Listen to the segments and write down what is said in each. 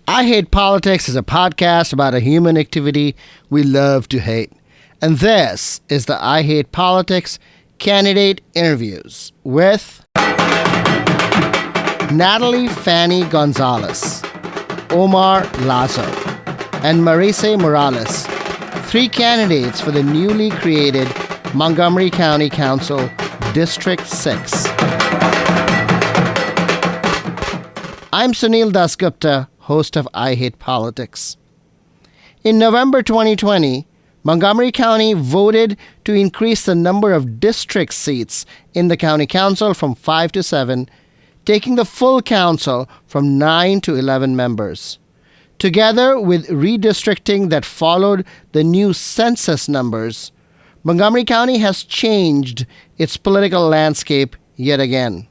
I Hate Politics is a podcast about a human activity we love to hate. And this is the I Hate Politics candidate interviews with Natalie Fanny Gonzalez, Omar Lazzo, and Marise Morales, three candidates for the newly created Montgomery County Council District 6. I'm Sunil Dasgupta, host of I Hate Politics. In November 2020, Montgomery County voted to increase the number of district seats in the county council from 5 to 7, taking the full council from 9 to 11 members. Together with redistricting that followed the new census numbers, Montgomery County has changed its political landscape yet again.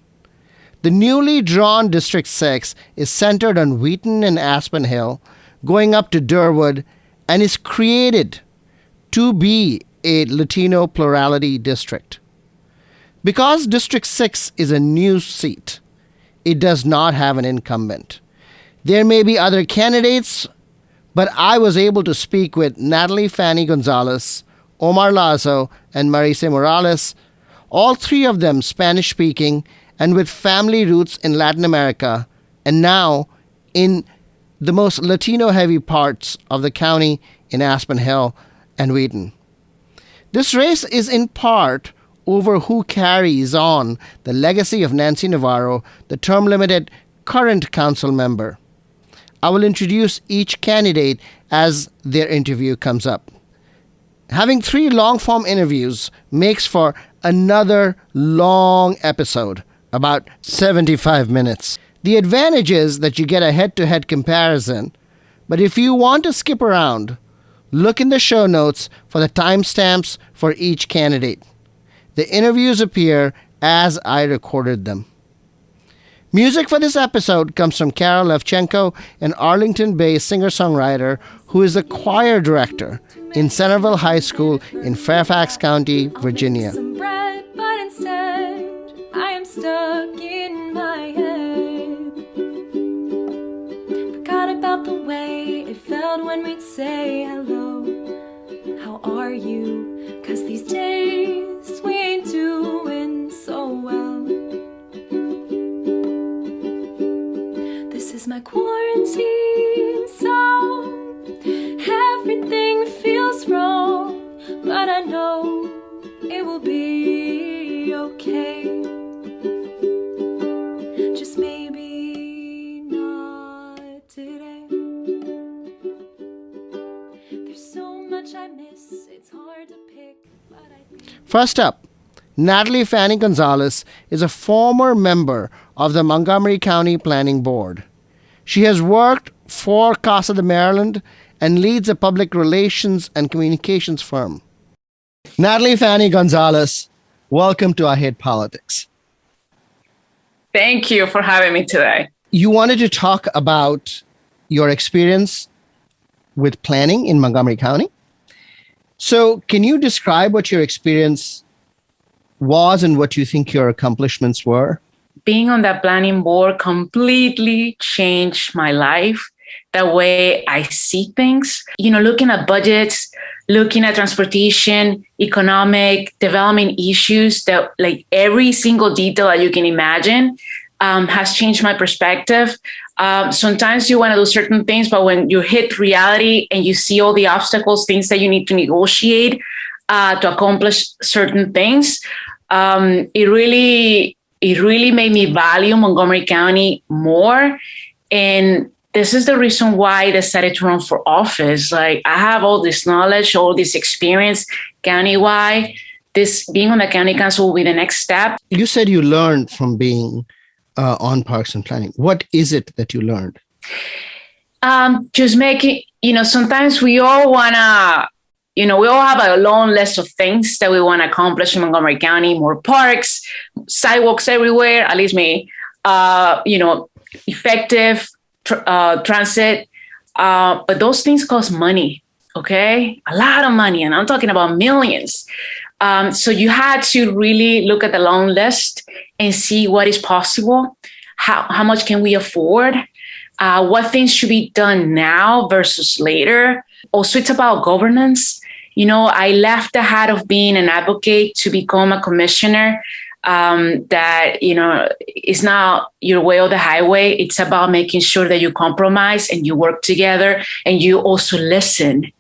The newly drawn District 6 is centered on Wheaton and Aspen Hill, going up to Durwood, and is created to be a Latino plurality district. Because District 6 is a new seat, it does not have an incumbent. There may be other candidates, but I was able to speak with Natalie Fanny Gonzalez, Omar Lazzo, and Marise Morales, all three of them Spanish-speaking and with family roots in Latin America, and now in the most Latino-heavy parts of the county in Aspen Hill and Wheaton. This race is in part over who carries on the legacy of Nancy Navarro, the term-limited current council member. I will introduce each candidate as their interview comes up. Having three long-form interviews makes for another long episode, about 75 minutes. The advantage is that you get a head-to-head comparison, but if you want to skip around, look in the show notes for the timestamps for each candidate. The interviews appear as I recorded them. Music for this episode comes from Carol Levchenko, an Arlington-based singer-songwriter who is the choir director in Centerville High School in Fairfax County, Virginia. I am stuck in my head. Forgot about the way it felt when we'd say hello. How are you? 'Cause these days we ain't doing so well. This is my quarantine song. Everything feels wrong, but I know it will be okay. Just maybe not today. There's so much I miss, it's hard to pick, but I think... First up, Natalie Fanny Gonzalez is a former member of the Montgomery County Planning Board. She has worked for Casa de Maryland and leads a public relations and communications firm. Natalie Fanny Gonzalez, welcome to I Hate Politics. Thank you for having me today. You wanted to talk about your experience with planning in Montgomery County. So can you describe what your experience was and what you think your accomplishments were? Being on that planning board completely changed my life, the way I see things. Looking at budgets, looking at transportation, economic development issues, that like every single detail that you can imagine has changed my perspective. Sometimes you want to do certain things, but when you hit reality and you see all the obstacles, things that you need to negotiate to accomplish certain things, it really made me value Montgomery County more. And this is the reason why I decided to run for office. Like, I have all this knowledge, all this experience countywide. This being on the county council will be the next step. You said you learned from being on Parks and Planning. What is it that you learned? Just making, sometimes we all want to, we all have a long list of things that we want to accomplish in Montgomery County, more parks, sidewalks everywhere, at least me, effective transit. But those things cost money, okay? A lot of money, and I'm talking about millions. So you had to really look at the long list and see what is possible, how much can we afford, what things should be done now versus later. Also, it's about governance. I left the hat of being an advocate to become a commissioner. That, is not your way or the highway. It's about making sure that you compromise and you work together and you also listen.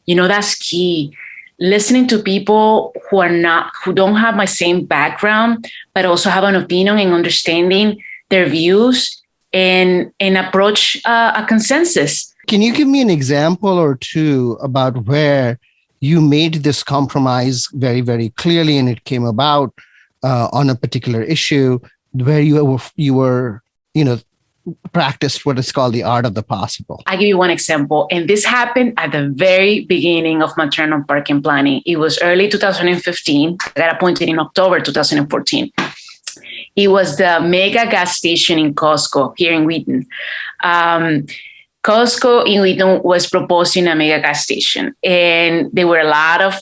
That's key. Listening to people who don't have my same background, but also have an opinion and understanding their views and approach a consensus. Can you give me an example or two about where you made this compromise very, very clearly and it came about on a particular issue where you were practiced what is called the art of the possible? I'll give you one example. And this happened at the very beginning of maternal parking planning. It was early 2015. I got appointed in October 2014. It was the mega gas station in Costco here in Wheaton. Costco in Wheaton was proposing a mega gas station, and there were a lot of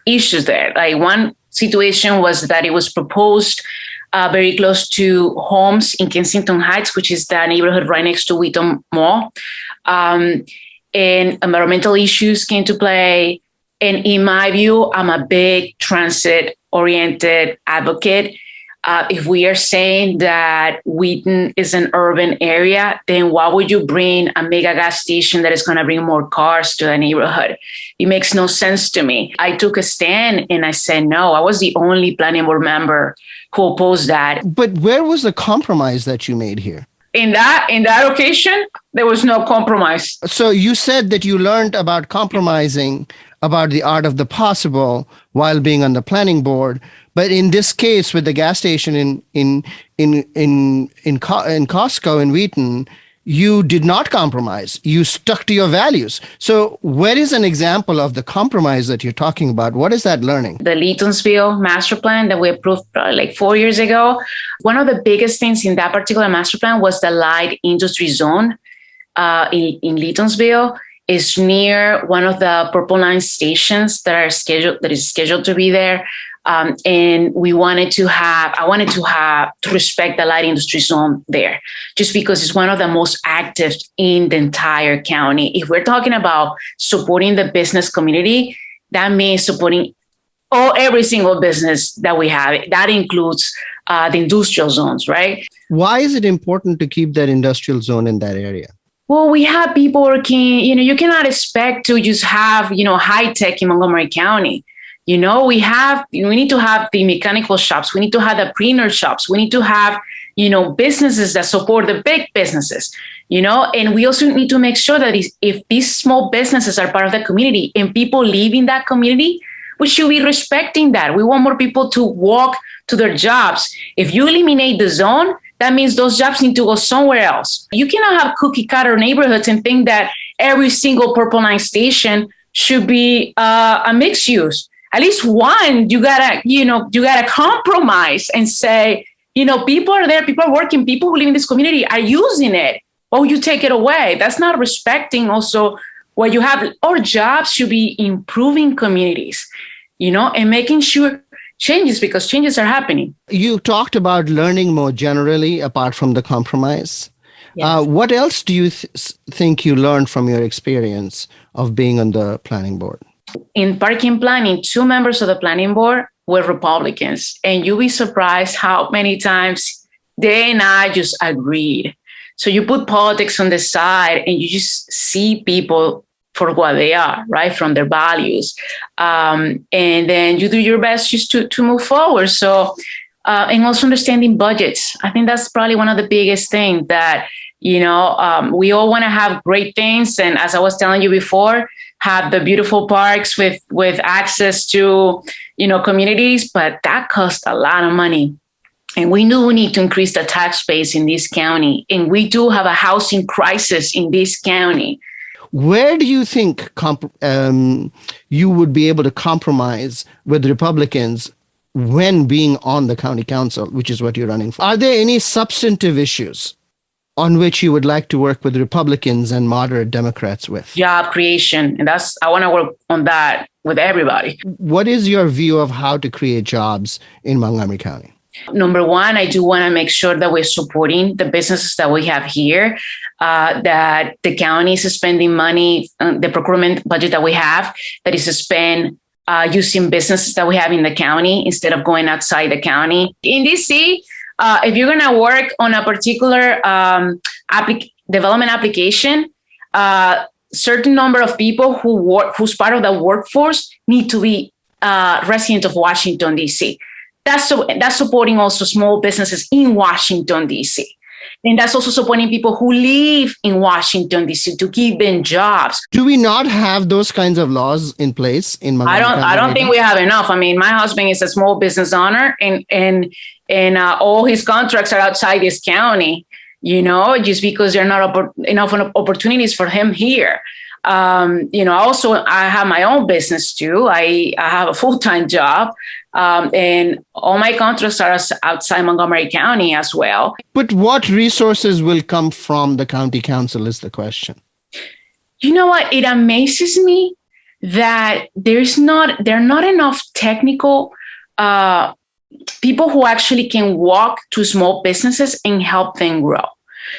issues there. Like one situation was that it was proposed very close to homes in Kensington Heights, which is the neighborhood right next to Wheaton Mall. And environmental issues came to play. And in my view, I'm a big transit-oriented advocate. If we are saying that Wheaton is an urban area, then why would you bring a mega gas station that is going to bring more cars to the neighborhood? It makes no sense to me. I took a stand and I said no. I was the only planning board member who opposed that. But where was the compromise that you made here? In that occasion, there was no compromise. So you said that you learned about compromising, about the art of the possible while being on the planning board. But in this case, with the gas station in Costco in Wheaton, you did not compromise. You stuck to your values. So where is an example of the compromise that you're talking about? What is that learning? The Leetonsville master plan that we approved probably like 4 years ago. One of the biggest things in that particular master plan was the light industry zone in Leetonsville. Is near one of the Purple Line stations that is scheduled to be there. And I wanted to respect the light industry zone there, just because it's one of the most active in the entire county. If we're talking about supporting the business community, that means supporting every single business that we have. That includes the industrial zones, right? Why is it important to keep that industrial zone in that area? Well, we have people working, you cannot expect to just have, high tech in Montgomery County. We need to have the mechanical shops. We need to have the printer shops. We need to have, businesses that support the big businesses, and we also need to make sure that if these small businesses are part of the community and people live in that community, we should be respecting that. We want more people to walk to their jobs. If you eliminate the zone, that means those jobs need to go somewhere else. You cannot have cookie cutter neighborhoods and think that every single Purple Line station should be a mixed use. At least one, you gotta compromise and say, people are there, people are working, people who live in this community are using it. Why would you take it away? That's not respecting also what you have. Our jobs should be improving communities, and making sure changes, because changes are happening. You talked about learning more generally apart from the compromise. Yes. What else do you think you learned from your experience of being on the planning board? In parking planning, 2 members of the planning board were Republicans, and you'll be surprised how many times they and I just agreed. So you put politics on the side and you just see people for what they are, right, from their values. And then you do your best just to move forward. So, and also understanding budgets. I think that's probably one of the biggest things that, we all want to have great things. And as I was telling you before, have the beautiful parks with access to, communities, but that costs a lot of money. And we knew we need to increase the tax base in this county. And we do have a housing crisis in this county. Where do you think you would be able to compromise with Republicans when being on the county council, which is what you're running for? Are there any substantive issues on which you would like to work with Republicans and moderate Democrats with? Job creation. And I want to work on that with everybody. What is your view of how to create jobs in Montgomery County? Number one, I do want to make sure that we're supporting the businesses that we have here, that the county is spending money, the procurement budget that we have, that is spent using businesses that we have in the county instead of going outside the county. In DC, if you're going to work on a particular development application, certain number of people who's part of the workforce need to be resident of Washington, D.C. That's supporting also small businesses in Washington, D.C. And that's also supporting people who live in Washington, D.C. to give them jobs. Do we not have those kinds of laws in place in Montgomery County? I don't think we have enough. I mean, my husband is a small business owner, and all his contracts are outside this county, just because there are not enough opportunities for him here. Also, I have my own business too. I have a full-time job, and all my contracts are outside Montgomery County as well. But what resources will come from the county council is the question. You know what? It amazes me that there are not enough technical people who actually can walk to small businesses and help them grow.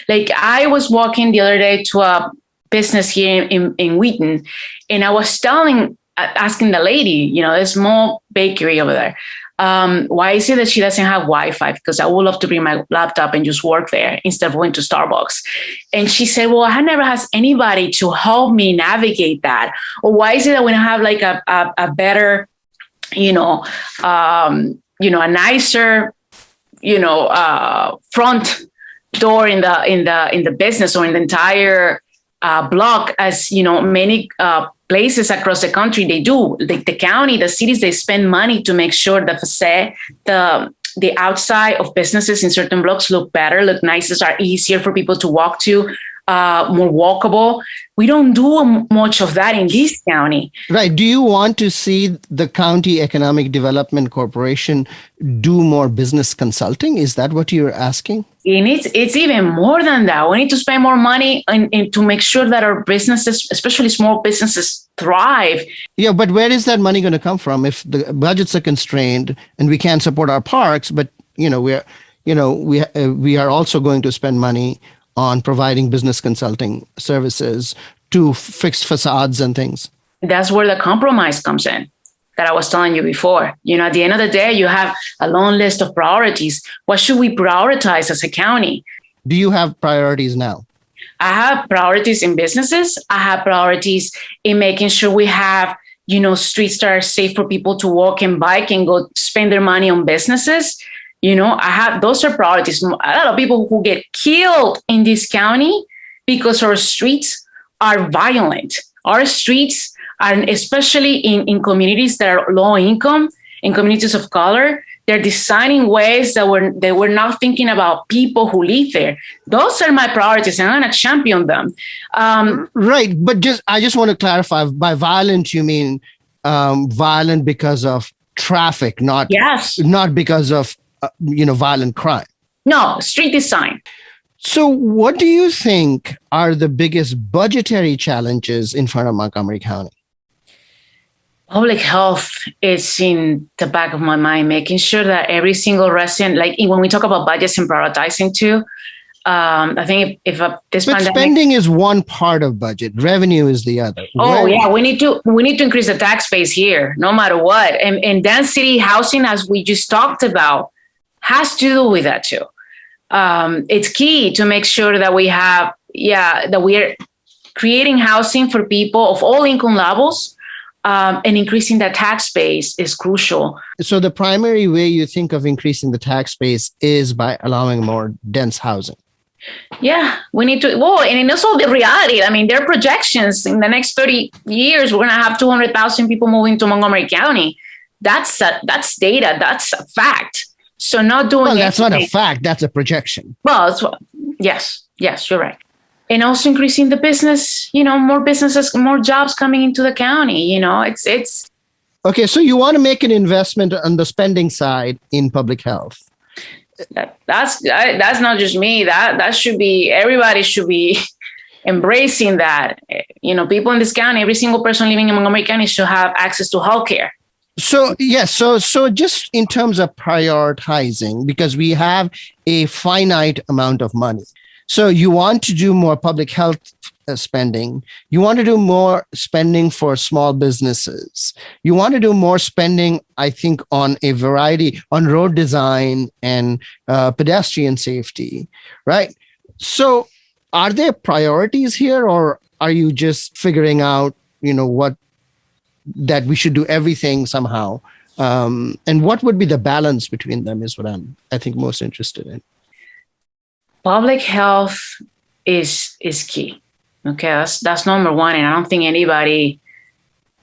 Like, I was walking the other day to a business here in Wheaton, and I was asking the lady, a small bakery over there, why is it that she doesn't have Wi-Fi? Because I would love to bring my laptop and just work there instead of going to Starbucks. And she said, well, I never has anybody to help me navigate that. Or why is it that we don't have like a better, a nicer, front door in the business or in the entire block, as many places across the country they do. Like the county, the cities, they spend money to make sure the outside of businesses in certain blocks look better, look nicer, are easier for people to walk to, more walkable. We don't do much of that in this county. Right. Do you want to see the County Economic Development Corporation do more business consulting? Is that what you're asking? And it's even more than that. We need to spend more money to make sure that our businesses, especially small businesses, thrive. Yeah, but where is that money going to come from if the budgets are constrained and we can't support our parks? But we are also going to spend money on providing business consulting services to fix facades and things. That's where the compromise comes in that I was telling you before. At the end of the day, you have a long list of priorities. What should we prioritize as a county? Do you have priorities now? I have priorities in businesses. I have priorities in making sure we have, streets that are safe for people to walk and bike and go spend their money on businesses. Those are priorities. A lot of people who get killed in this county because our streets are violent. Our streets are, especially in communities that are low income, in communities of color, they're designing ways that they were not thinking about people who live there. Those are my priorities, and I'm going to champion them. Right. But I just want to clarify, by violent, you mean violent because of traffic, not because of violent crime. No, street design. So what do you think are the biggest budgetary challenges in front of Montgomery County? Public health is in the back of my mind, making sure that every single resident, like when we talk about budgets and prioritizing too, I think if this but pandemic, spending is one part of budget, revenue is the other. Yeah, we need to increase the tax base here, no matter what. And density housing, as we just talked about, has to do with that too. It's key to make sure that we are creating housing for people of all income levels, and increasing the tax base is crucial. So the primary way you think of increasing the tax base is by allowing more dense housing. Yeah, we need to. Well, and it's also the reality. I mean, there are projections in the next 30 years, we're going to have 200,000 people moving to Montgomery County. That's data. That's a fact. So not doing. Well, that's not a fact. That's a projection. Well, yes, you're right. And also increasing the business. More businesses, more jobs coming into the county. It's. Okay, so you want to make an investment on the spending side in public health. That's not just me. That should be, everybody should be embracing that. People in this county, every single person living in Montgomery County should have access to healthcare. So yes, so just in terms of prioritizing, because we have a finite amount of money. So you want to do more public health spending. You want to do more spending for small businesses. You want to do more spending, I think, on a variety on road design and pedestrian safety, right? So are there priorities here, or are you just figuring out, what that we should do everything somehow? And what would be the balance between them is what I think, most interested in. Public health is key. Okay, that's number one, and I don't think anybody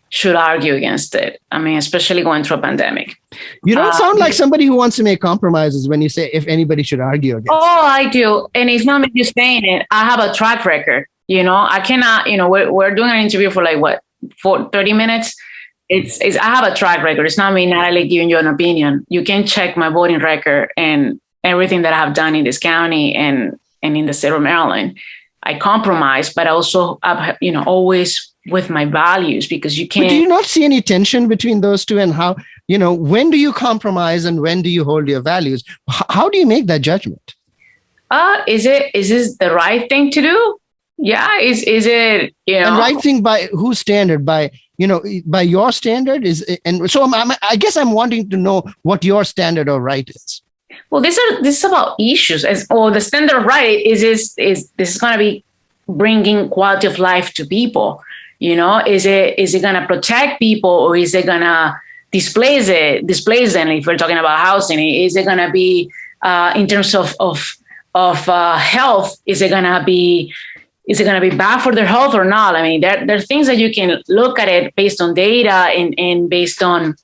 should argue against it. I mean, especially going through a pandemic. You don't sound like somebody who wants to make compromises when you say if anybody should argue against it. I do, and it's not me just saying it. I have a track record. I cannot. We're doing an interview for like 30 minutes. I have a track record. It's not me, Natalie, giving you an opinion. You can check my voting record and everything that I have done in this county and in the state of Maryland. I compromise, but also, always with my values, because you can't. But do you not see any tension between those two, and how, when do you compromise and when do you hold your values? How do you make that judgment? Is this the right thing to do? Yeah. Is it, And right thing by whose standard? By your standard and so I guess I'm wanting to know what your standard of right is. Well, this is about issues. The standard of right is this going to be bringing quality of life to people? Is it going to protect people, or is it going to displace them? If we're talking about housing, is it going to be in terms of health? Is it going to be bad for their health or not? I mean, there are things that you can look at it based on data and based on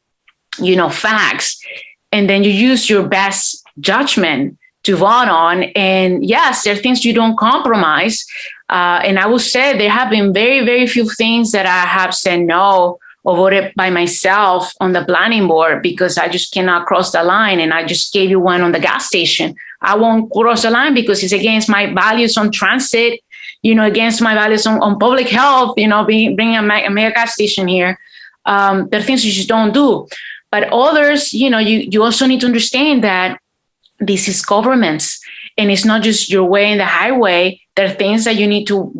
facts, and then you use your best judgment to vote on. And yes, there are things you don't compromise. And I would say there have been very, very few things that I have said no or voted by myself on the planning board because I just cannot cross the line. And I just gave you one on the gas station. I won't cross the line because it's against my values on transit, against my values on public health, bringing a mega gas station here. There are things you just don't do. But others, you also need to understand that this is governments, and it's not just your way in the highway. There are things that you need to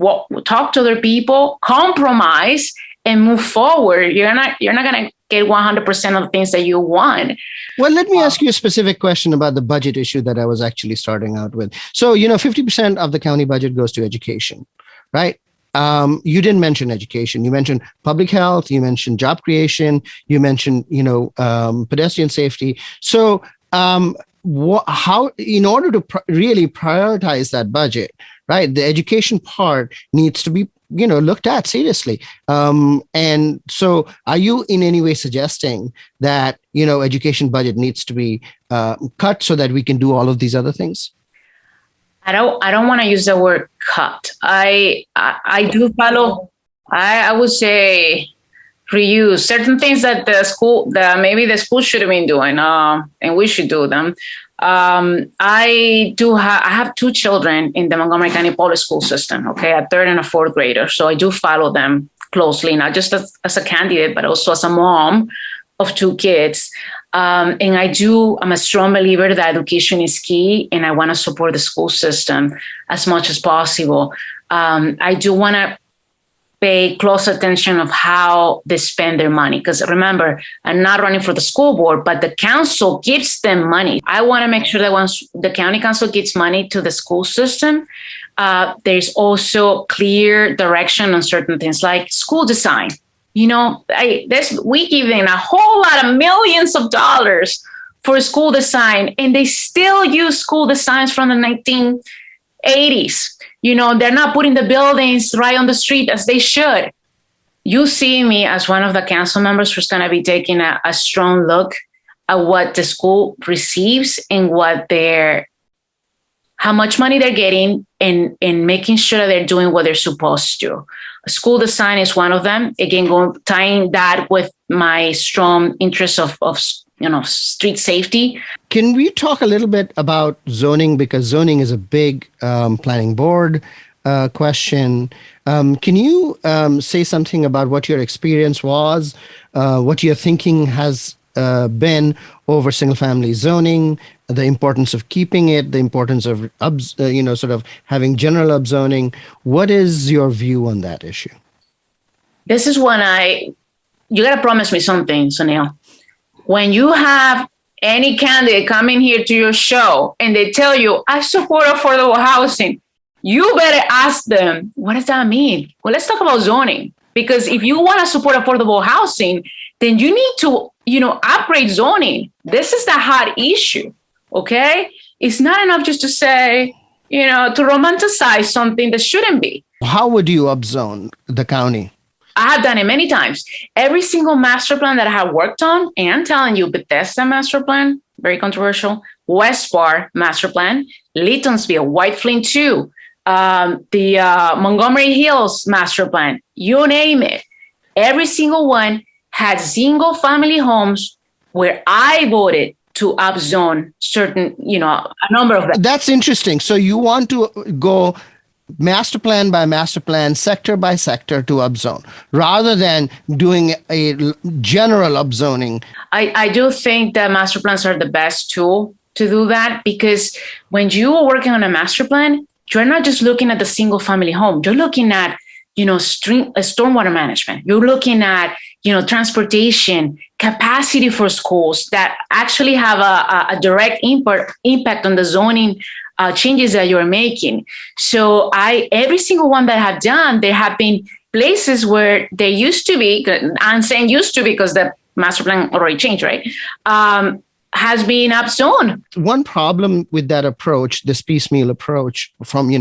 talk to other people, compromise, and move forward. You're not going to get 100% of the things that you want. Well, let me ask you a specific question about the budget issue that I was actually starting out with. So, 50% of the county budget goes to education, right? You didn't mention education. You mentioned public health. You mentioned job creation. You mentioned, pedestrian safety. So, how, in order to really prioritize that budget, right, the education part needs to be, looked at seriously. And so are you in any way suggesting that, education budget needs to be cut so that we can do all of these other things? I don't want to use the word cut. I do follow, I would say, reuse certain things that maybe the school should have been doing, and we should do them. I have two children in the Montgomery County public school system, okay, a third and a fourth grader. So I do follow them closely, not just as a candidate, but also as a mom of two kids. And I'm a strong believer that education is key, and I want to support the school system as much as possible. I do want to pay close attention of how they spend their money. Because remember, I'm not running for the school board, but the council gives them money. I want to make sure that once the county council gives money to the school system, there's also clear direction on certain things like school design. We giving a whole lot of millions of dollars for school design, and they still use school designs from the 1980s. They're not putting the buildings right on the street as they should. You see me as one of the council members who's going to be taking a strong look at what the school receives and how much money they're getting, and making sure that they're doing what they're supposed to. School design is one of them. Again, tying that with my strong interest of street safety. Can we talk a little bit about zoning? Because zoning is a big planning board. question. Can you say something about what your experience was, what your thinking has been over single-family zoning, the importance of keeping it, the importance of sort of having general upzoning? What is your view on that issue? This is when you got to promise me something, Sunil. When you have any candidate coming here to your show and they tell you, I support affordable housing, you better ask them, what does that mean? Well, let's talk about zoning. Because if you want to support affordable housing, then you need to, upgrade zoning. This is the hot issue, okay? It's not enough just to say, to romanticize something that shouldn't be. How would you upzone the county? I have done it many times. Every single master plan that I have worked on, and I'm telling you, Bethesda master plan, very controversial, West Bar master plan, Laytonsville, White Flint 2, the Montgomery Hills master plan, you name it. Every single one had single family homes where I voted to upzone certain, a number of them. That's interesting. So you want to go master plan by master plan, sector by sector to upzone, rather than doing a general upzoning. I do think that master plans are the best tool to do that, because when you are working on a master plan, you're not just looking at the single family home. You're looking at, stormwater management. You're looking at, transportation, capacity for schools that actually have a direct impact on the zoning changes that you're making. So every single one that I've done, there have been places where they used to be, I'm saying used to because the master plan already changed, right? Has been upzoned. One problem with that approach, this piecemeal approach from,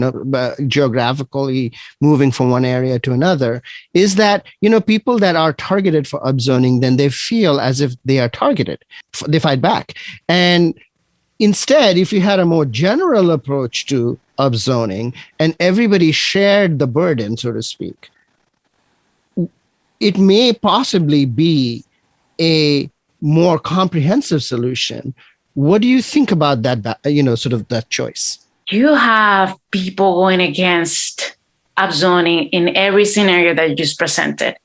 geographically moving from one area to another, is that, people that are targeted for upzoning, then they feel as if they are targeted. They fight back. And instead, if you had a more general approach to upzoning and everybody shared the burden, so to speak, it may possibly be a more comprehensive solution. What do you think about that, sort of that choice? You have people going against upzoning in every scenario that you just presented.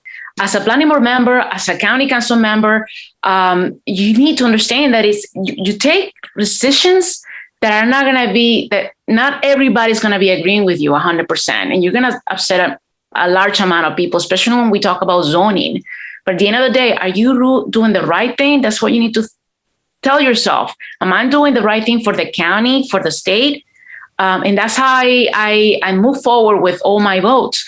As a planning board member, as a county council member, you need to understand that you take decisions that are not going to be, that not everybody's going to be agreeing with you 100%. And you're going to upset a large amount of people, especially when we talk about zoning. But at the end of the day, are you doing the right thing? That's what you need to tell yourself. Am I doing the right thing for the county, for the state? And that's how I move forward with all my votes.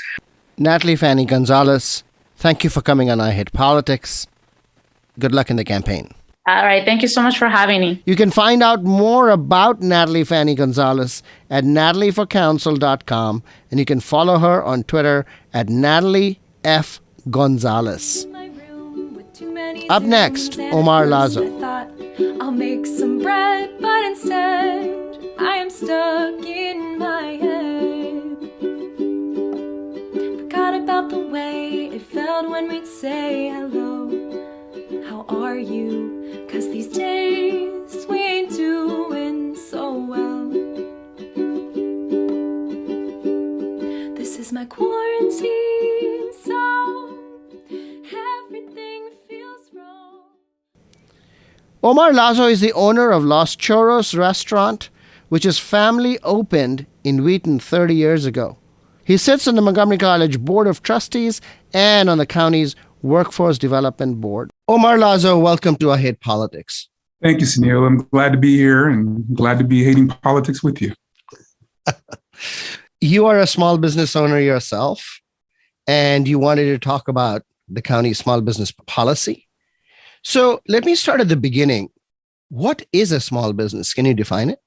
Natalie Fanny Gonzalez, thank you for coming on I Hate Politics. Good luck in the campaign. All right. Thank you so much for having me. You can find out more about Natalie Fanny Gonzalez at natalieforcouncil.com, and you can follow her on Twitter at Natalie F. Gonzalez. Up next, Omar Lazzo. I'll make some bread, but instead I am stuck in my head. Forgot about the way it felt when we'd say hello. How are you? 'Cause these days we ain't doing so well. This is my quarantine song. Everything feels wrong. Omar Lazzo is the owner of Los Chorros restaurant, which is family opened in Wheaton 30 years ago. He sits on the Montgomery College Board of Trustees and on the county's Workforce Development Board. Omar Lazzo, welcome to I Hate Politics. Thank you, Sunil. I'm glad to be here and glad to be hating politics with you. You are a small business owner yourself, and you wanted to talk about the county's small business policy. So let me start at the beginning. What is a small business? Can you define it?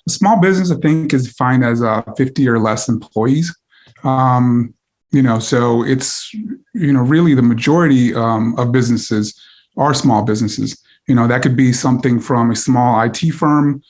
A small business, I think, is defined as 50 or less employees. So it's, really the majority of businesses are small businesses. That could be something from a small IT firm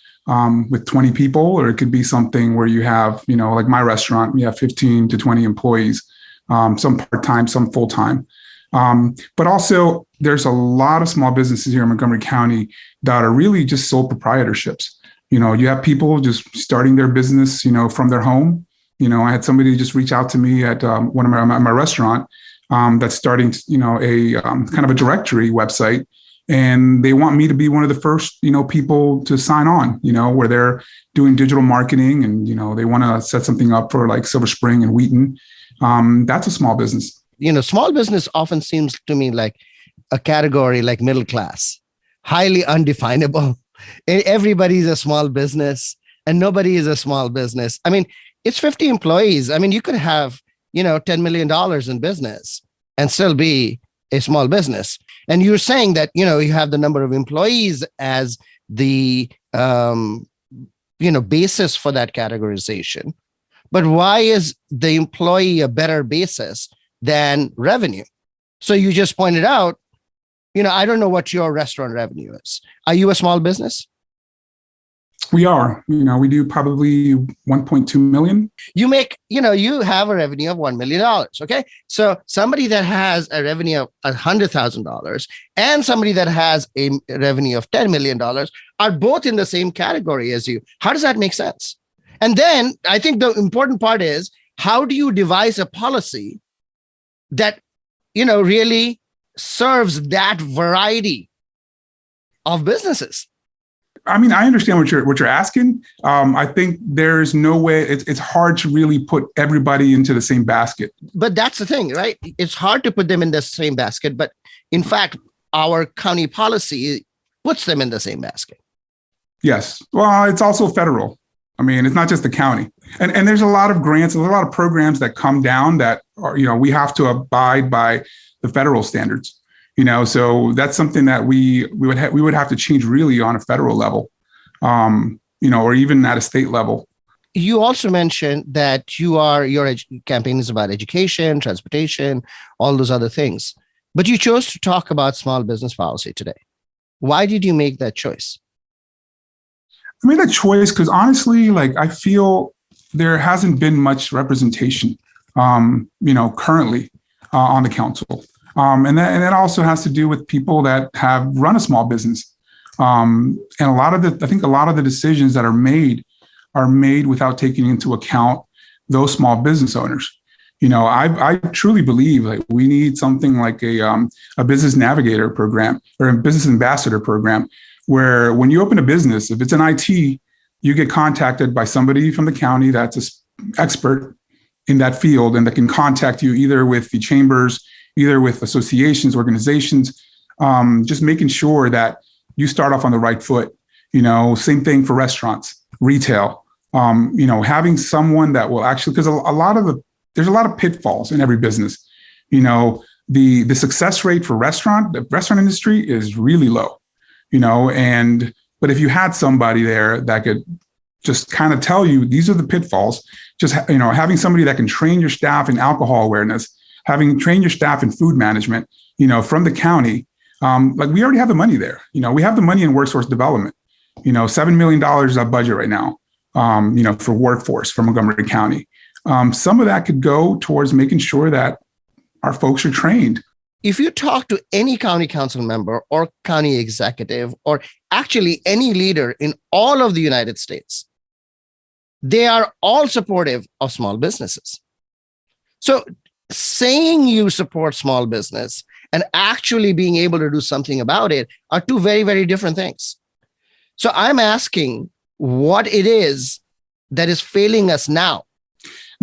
with 20 people, or it could be something where you have, like my restaurant, we have 15 to 20 employees, some part-time, some full-time. But also there's a lot of small businesses here in Montgomery County that are really just sole proprietorships. You have people just starting their business, from their home. I had somebody just reach out to me at one of my restaurant that's starting, a kind of a directory website, and they want me to be one of the first, people to sign on, where they're doing digital marketing, and they want to set something up for like Silver Spring and Wheaton. That's a small business. Small business often seems to me like a category like middle class, highly undefinable. Everybody's a small business and nobody is a small business. I mean, it's 50 employees. I mean, you could have, $10 million in business and still be a small business. And you're saying that, you have the number of employees as the, basis for that categorization. But why is the employee a better basis than revenue? So you just pointed out, I don't know what your restaurant revenue is. Are you a small business? We are. We do probably 1.2 million. You make, you have a revenue of $1 million. Okay. So somebody that has a revenue of $100,000 and somebody that has a revenue of $10 million are both in the same category as you. How does that make sense? And then I think the important part is, how do you devise a policy that, really serves that variety of businesses? I mean, I understand what you're asking. I think there's no way. It's hard to really put everybody into the same basket. But that's the thing, right? It's hard to put them in the same basket. But in fact, our county policy puts them in the same basket. Yes. Well, it's also federal. I mean, it's not just the county. And there's a lot of grants, there's a lot of programs that come down that are, we have to abide by the federal standards. So that's something that we would have to change really on a federal level, or even at a state level. You also mentioned that your campaign is about education, transportation, all those other things, but you chose to talk about small business policy today. Why did you make that choice? I made that choice because honestly, I feel there hasn't been much representation, currently on the council. And that also has to do with people that have run a small business. And I think a lot of the decisions that are made without taking into account those small business owners. I truly believe we need something like a business navigator program or a business ambassador program, where when you open a business, if it's an IT, you get contacted by somebody from the county that's an expert in that field and that can contact you either with the chambers, either with associations, organizations, just making sure that you start off on the right foot. Same thing for restaurants, retail, having someone that will actually, because there's a lot of pitfalls in every business. The success rate for the restaurant industry is really low, but if you had somebody there that could just kind of tell you, these are the pitfalls, just, having somebody that can train your staff in alcohol awareness, having trained your staff in food management, from the county, we already have the money there. We have the money in workforce development. $7 million is our budget right now, for workforce for Montgomery County. Some of that could go towards making sure that our folks are trained. If you talk to any county council member or county executive, or actually any leader in all of the United States, they are all supportive of small businesses. So saying you support small business and actually being able to do something about it are two very, very different things. So I'm asking what it is that is failing us now.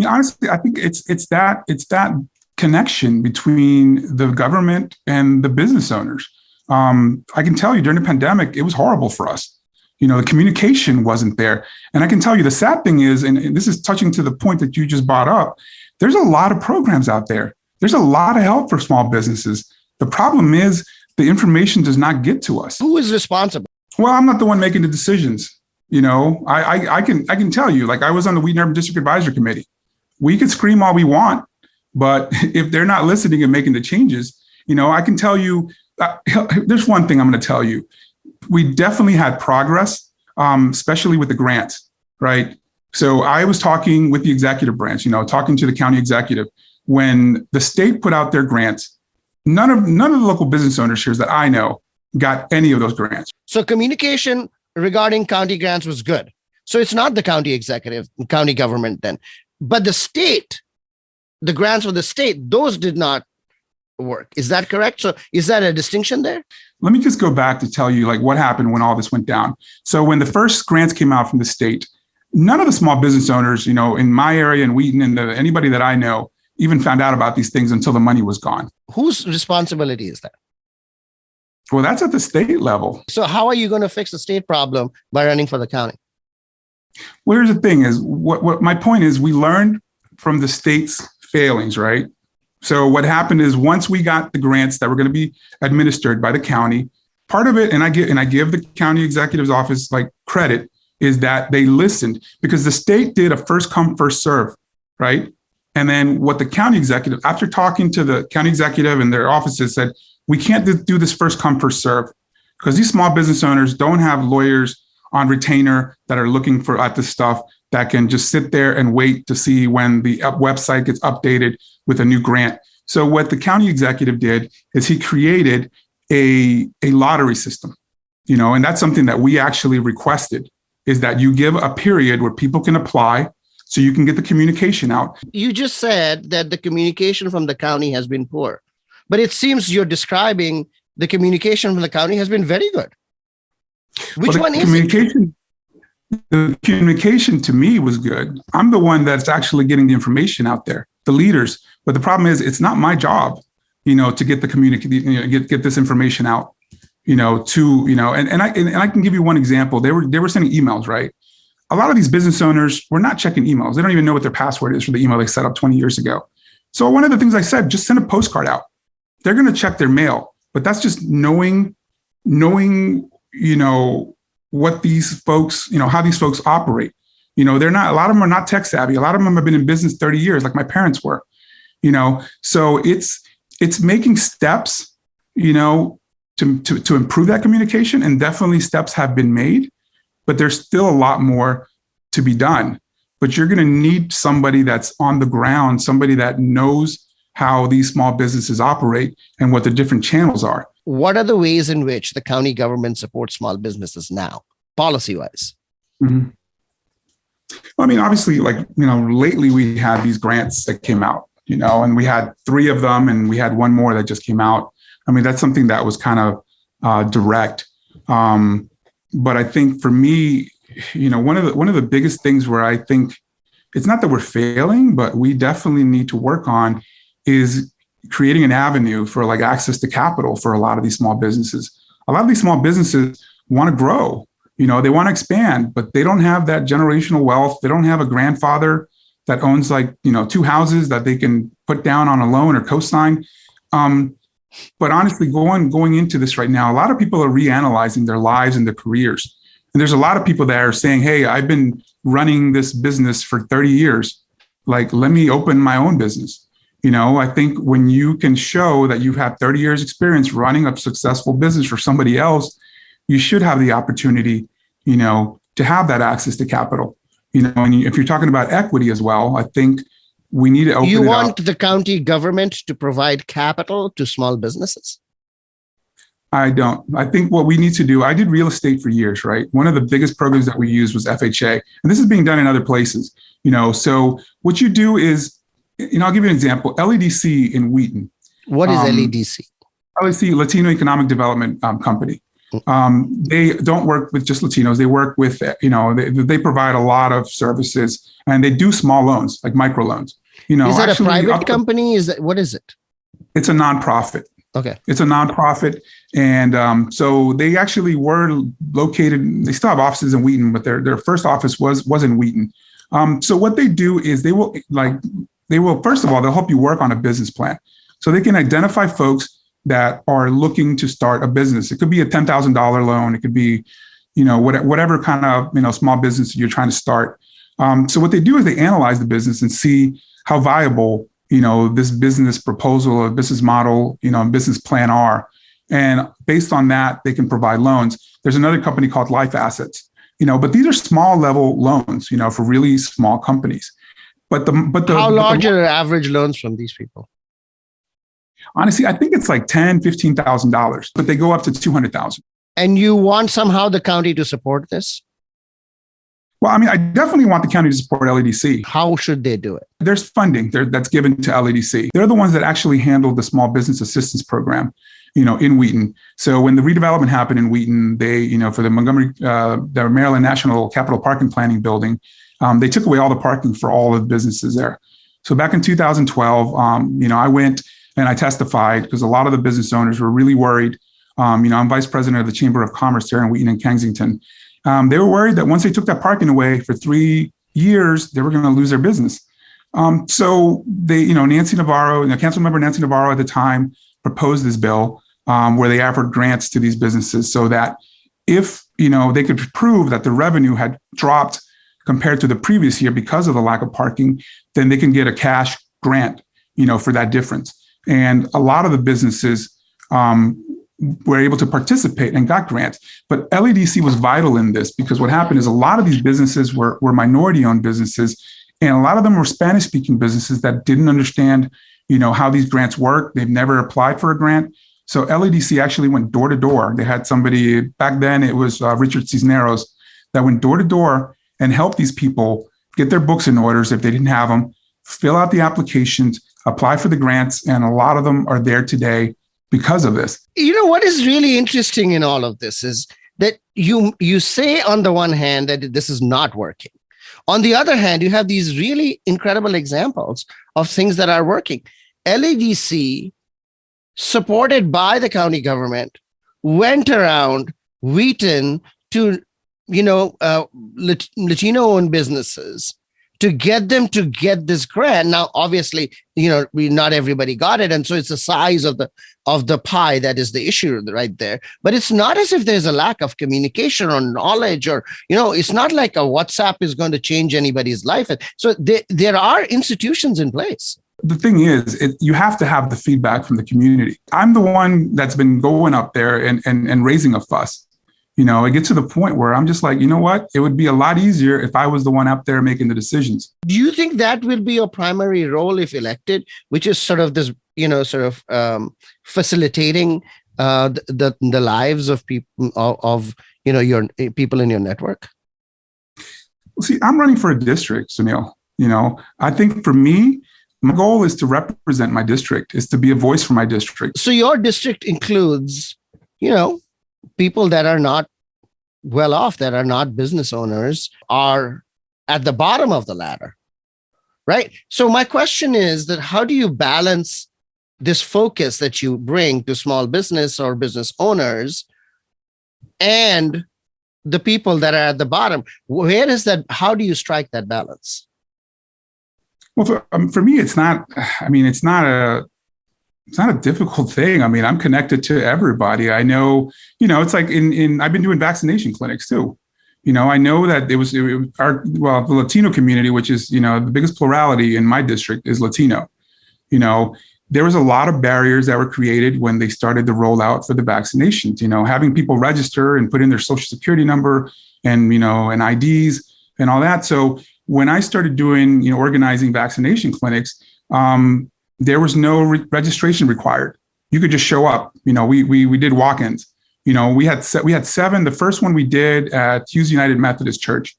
Honestly, I think it's that connection between the government and the business owners. I can tell you during the pandemic, it was horrible for us. The communication wasn't there. And I can tell you the sad thing is, and this is touching to the point that you just brought up, there's a lot of programs out there. There's a lot of help for small businesses. The problem is the information does not get to us. Who is responsible? Well, I'm not the one making the decisions. I can tell you, I was on the Wheaton Urban District Advisory Committee. We could scream all we want, but if they're not listening and making the changes, I can tell you, there's one thing I'm going to tell you. We definitely had progress, especially with the grants, right? So I was talking with the executive branch, talking to the county executive. When the state put out their grants, none of the local business owners here that I know got any of those grants. So communication regarding county grants was good. So it's not the county executive, county government then. But the grants for the state, those did not work. Is that correct? So is that a distinction there? Let me just go back to tell you like what happened when all this went down. So when the first grants came out from the state, none of the small business owners, in my area in Wheaton and anybody that I know even found out about these things until the money was gone. Whose responsibility is that? Well, that's at the state level. So how are you going to fix the state problem by running for the county? Well, here's the thing is what my point is, we learned from the state's failings, right? So what happened is once we got the grants that were going to be administered by the county, part of it, and I give the county executive's office like credit, is that they listened because the state did a first come, first serve, right? And then what the county executive, after talking to the county executive and their offices, said, we can't do this first come, first serve because these small business owners don't have lawyers on retainer that are looking at this stuff that can just sit there and wait to see when the website gets updated with a new grant. So what the county executive did is he created a lottery system, and that's something that we actually requested, is that you give a period where people can apply so you can get the communication out. You just said that the communication from the county has been poor, but it seems you're describing the communication from the county has been very good. Which one is it? The communication to me was good. I'm the one that's actually getting the information out there, the leaders. But the problem is, it's not my job, to get the get this information out, and I can give you one example. They were sending emails, right? A lot of these business owners were not checking emails. They don't even know what their password is for the email they set up 20 years ago. So one of the things I said, just send a postcard out. They're going to check their mail, but that's just knowing, what these folks, how these folks operate. They're not, a lot of them are not tech savvy. A lot of them have been in business 30 years, like my parents were, so it's making steps, to improve that communication, and definitely steps have been made, but there's still a lot more to be done. But you're going to need somebody that's on the ground, somebody that knows how these small businesses operate and what the different channels are. What are the ways in which the county government supports small businesses now, policy-wise? Mm-hmm. Well, I mean, obviously, lately we had these grants that came out, and we had 3 of them, and we had one more that just came out. I mean, that's something that was kind of direct. But I think for me, one of the biggest things where I think it's not that we're failing, but we definitely need to work on is creating an avenue for access to capital for a lot of these small businesses. A lot of these small businesses want to grow, they want to expand, but they don't have that generational wealth. They don't have a grandfather that owns 2 houses that they can put down on a loan or co-sign. But honestly, going into this right now, a lot of people are reanalyzing their lives and their careers. And there's a lot of people that are saying, hey, I've been running this business for 30 years. Let me open my own business. I think when you can show that you've had 30 years experience running a successful business for somebody else, you should have the opportunity, to have that access to capital. And if you're talking about equity as well, I think we need to open it up. You want the county government to provide capital to small businesses? I don't. I think what we need to do, I did real estate for years, right? One of the biggest programs that we used was FHA. And this is being done in other places, so what you do is, I'll give you an example. LEDC in Wheaton. What is LEDC? LEDC, Latino Economic Development Company. They don't work with just Latinos. They work with, they provide a lot of services, and they do small loans, like microloans. Is that a private company? What is it? It's a nonprofit. Okay. It's a nonprofit. And so they actually were located, they still have offices in Wheaton, but their first office was in Wheaton. So what they do is they will, first of all, they'll help you work on a business plan. So they can identify folks that are looking to start a business. It could be a $10,000 loan. It could be, whatever kind of, small business you're trying to start. So what they do is they analyze the business and see how viable, this business proposal or business model, business plan are. And based on that, they can provide loans. There's another company called Life Assets, but these are small level loans, for really small companies. But how large are average loans from these people? Honestly, I think it's $10,000, $15,000, but they go up to $200,000. And you want somehow the county to support this? Well, I mean, I definitely want the county to support LEDC. How should they do it? There's funding that's given to LEDC. They're the ones that actually handle the small business assistance program, in Wheaton. So when the redevelopment happened in Wheaton, they, for the Montgomery, the Maryland National Capital Park and Planning Building, they took away all the parking for all of the businesses there. So back in 2012, I went and I testified because a lot of the business owners were really worried. I'm vice president of the Chamber of Commerce here in Wheaton and Kensington. They were worried that once they took that parking away for 3 years, they were going to lose their business. So they, Nancy Navarro, council member Nancy Navarro at the time proposed this bill where they offered grants to these businesses so that if, they could prove that the revenue had dropped compared to the previous year because of the lack of parking, then they can get a cash grant, for that difference. And a lot of the businesses were able to participate and got grants. But LEDC was vital in this because what happened is a lot of these businesses were minority-owned businesses, and a lot of them were Spanish-speaking businesses that didn't understand, how these grants work. They've never applied for a grant. So LEDC actually went door to door. They had somebody, back then it was Richard Cisneros, that went door to door and helped these people get their books in orders if they didn't have them, fill out the applications, apply for the grants, and a lot of them are there today because of this. What is really interesting in all of this is that you say on the one hand that this is not working. On the other hand, you have these really incredible examples of things that are working. LADC, supported by the county government, went around Wheaton to, Latino-owned businesses to get them to get this grant. Now, obviously, not everybody got it. And so it's the size of the pie that is the issue right there. But it's not as if there's a lack of communication or knowledge or, it's not like a WhatsApp is going to change anybody's life. So there are institutions in place. The thing is, you have to have the feedback from the community. I'm the one that's been going up there and raising a fuss. It gets to the point where I'm just like, you know what? It would be a lot easier if I was the one up there making the decisions. Do you think that will be your primary role if elected, which is sort of this, facilitating the lives of people of your people in your network? See, I'm running for a district, Sunil. I think for me, my goal is to represent my district, is to be a voice for my district. So your district includes, people that are not well off, that are not business owners, are at the bottom of the ladder, right? So my question is that how do you balance this focus that you bring to small business or business owners and the people that are at the bottom? Where is that? How do you strike that balance? Well, for me, it's not a difficult thing. I mean, I'm connected to everybody. I know, it's like I've been doing vaccination clinics too. I know that the Latino community, which is, the biggest plurality in my district is Latino. There was a lot of barriers that were created when they started the rollout for the vaccinations, having people register and put in their social security number and, and IDs and all that. So when I started doing, organizing vaccination clinics, there was no registration required. You could just show up. We did walk-ins. We had 7. The first one we did at Hughes United Methodist Church,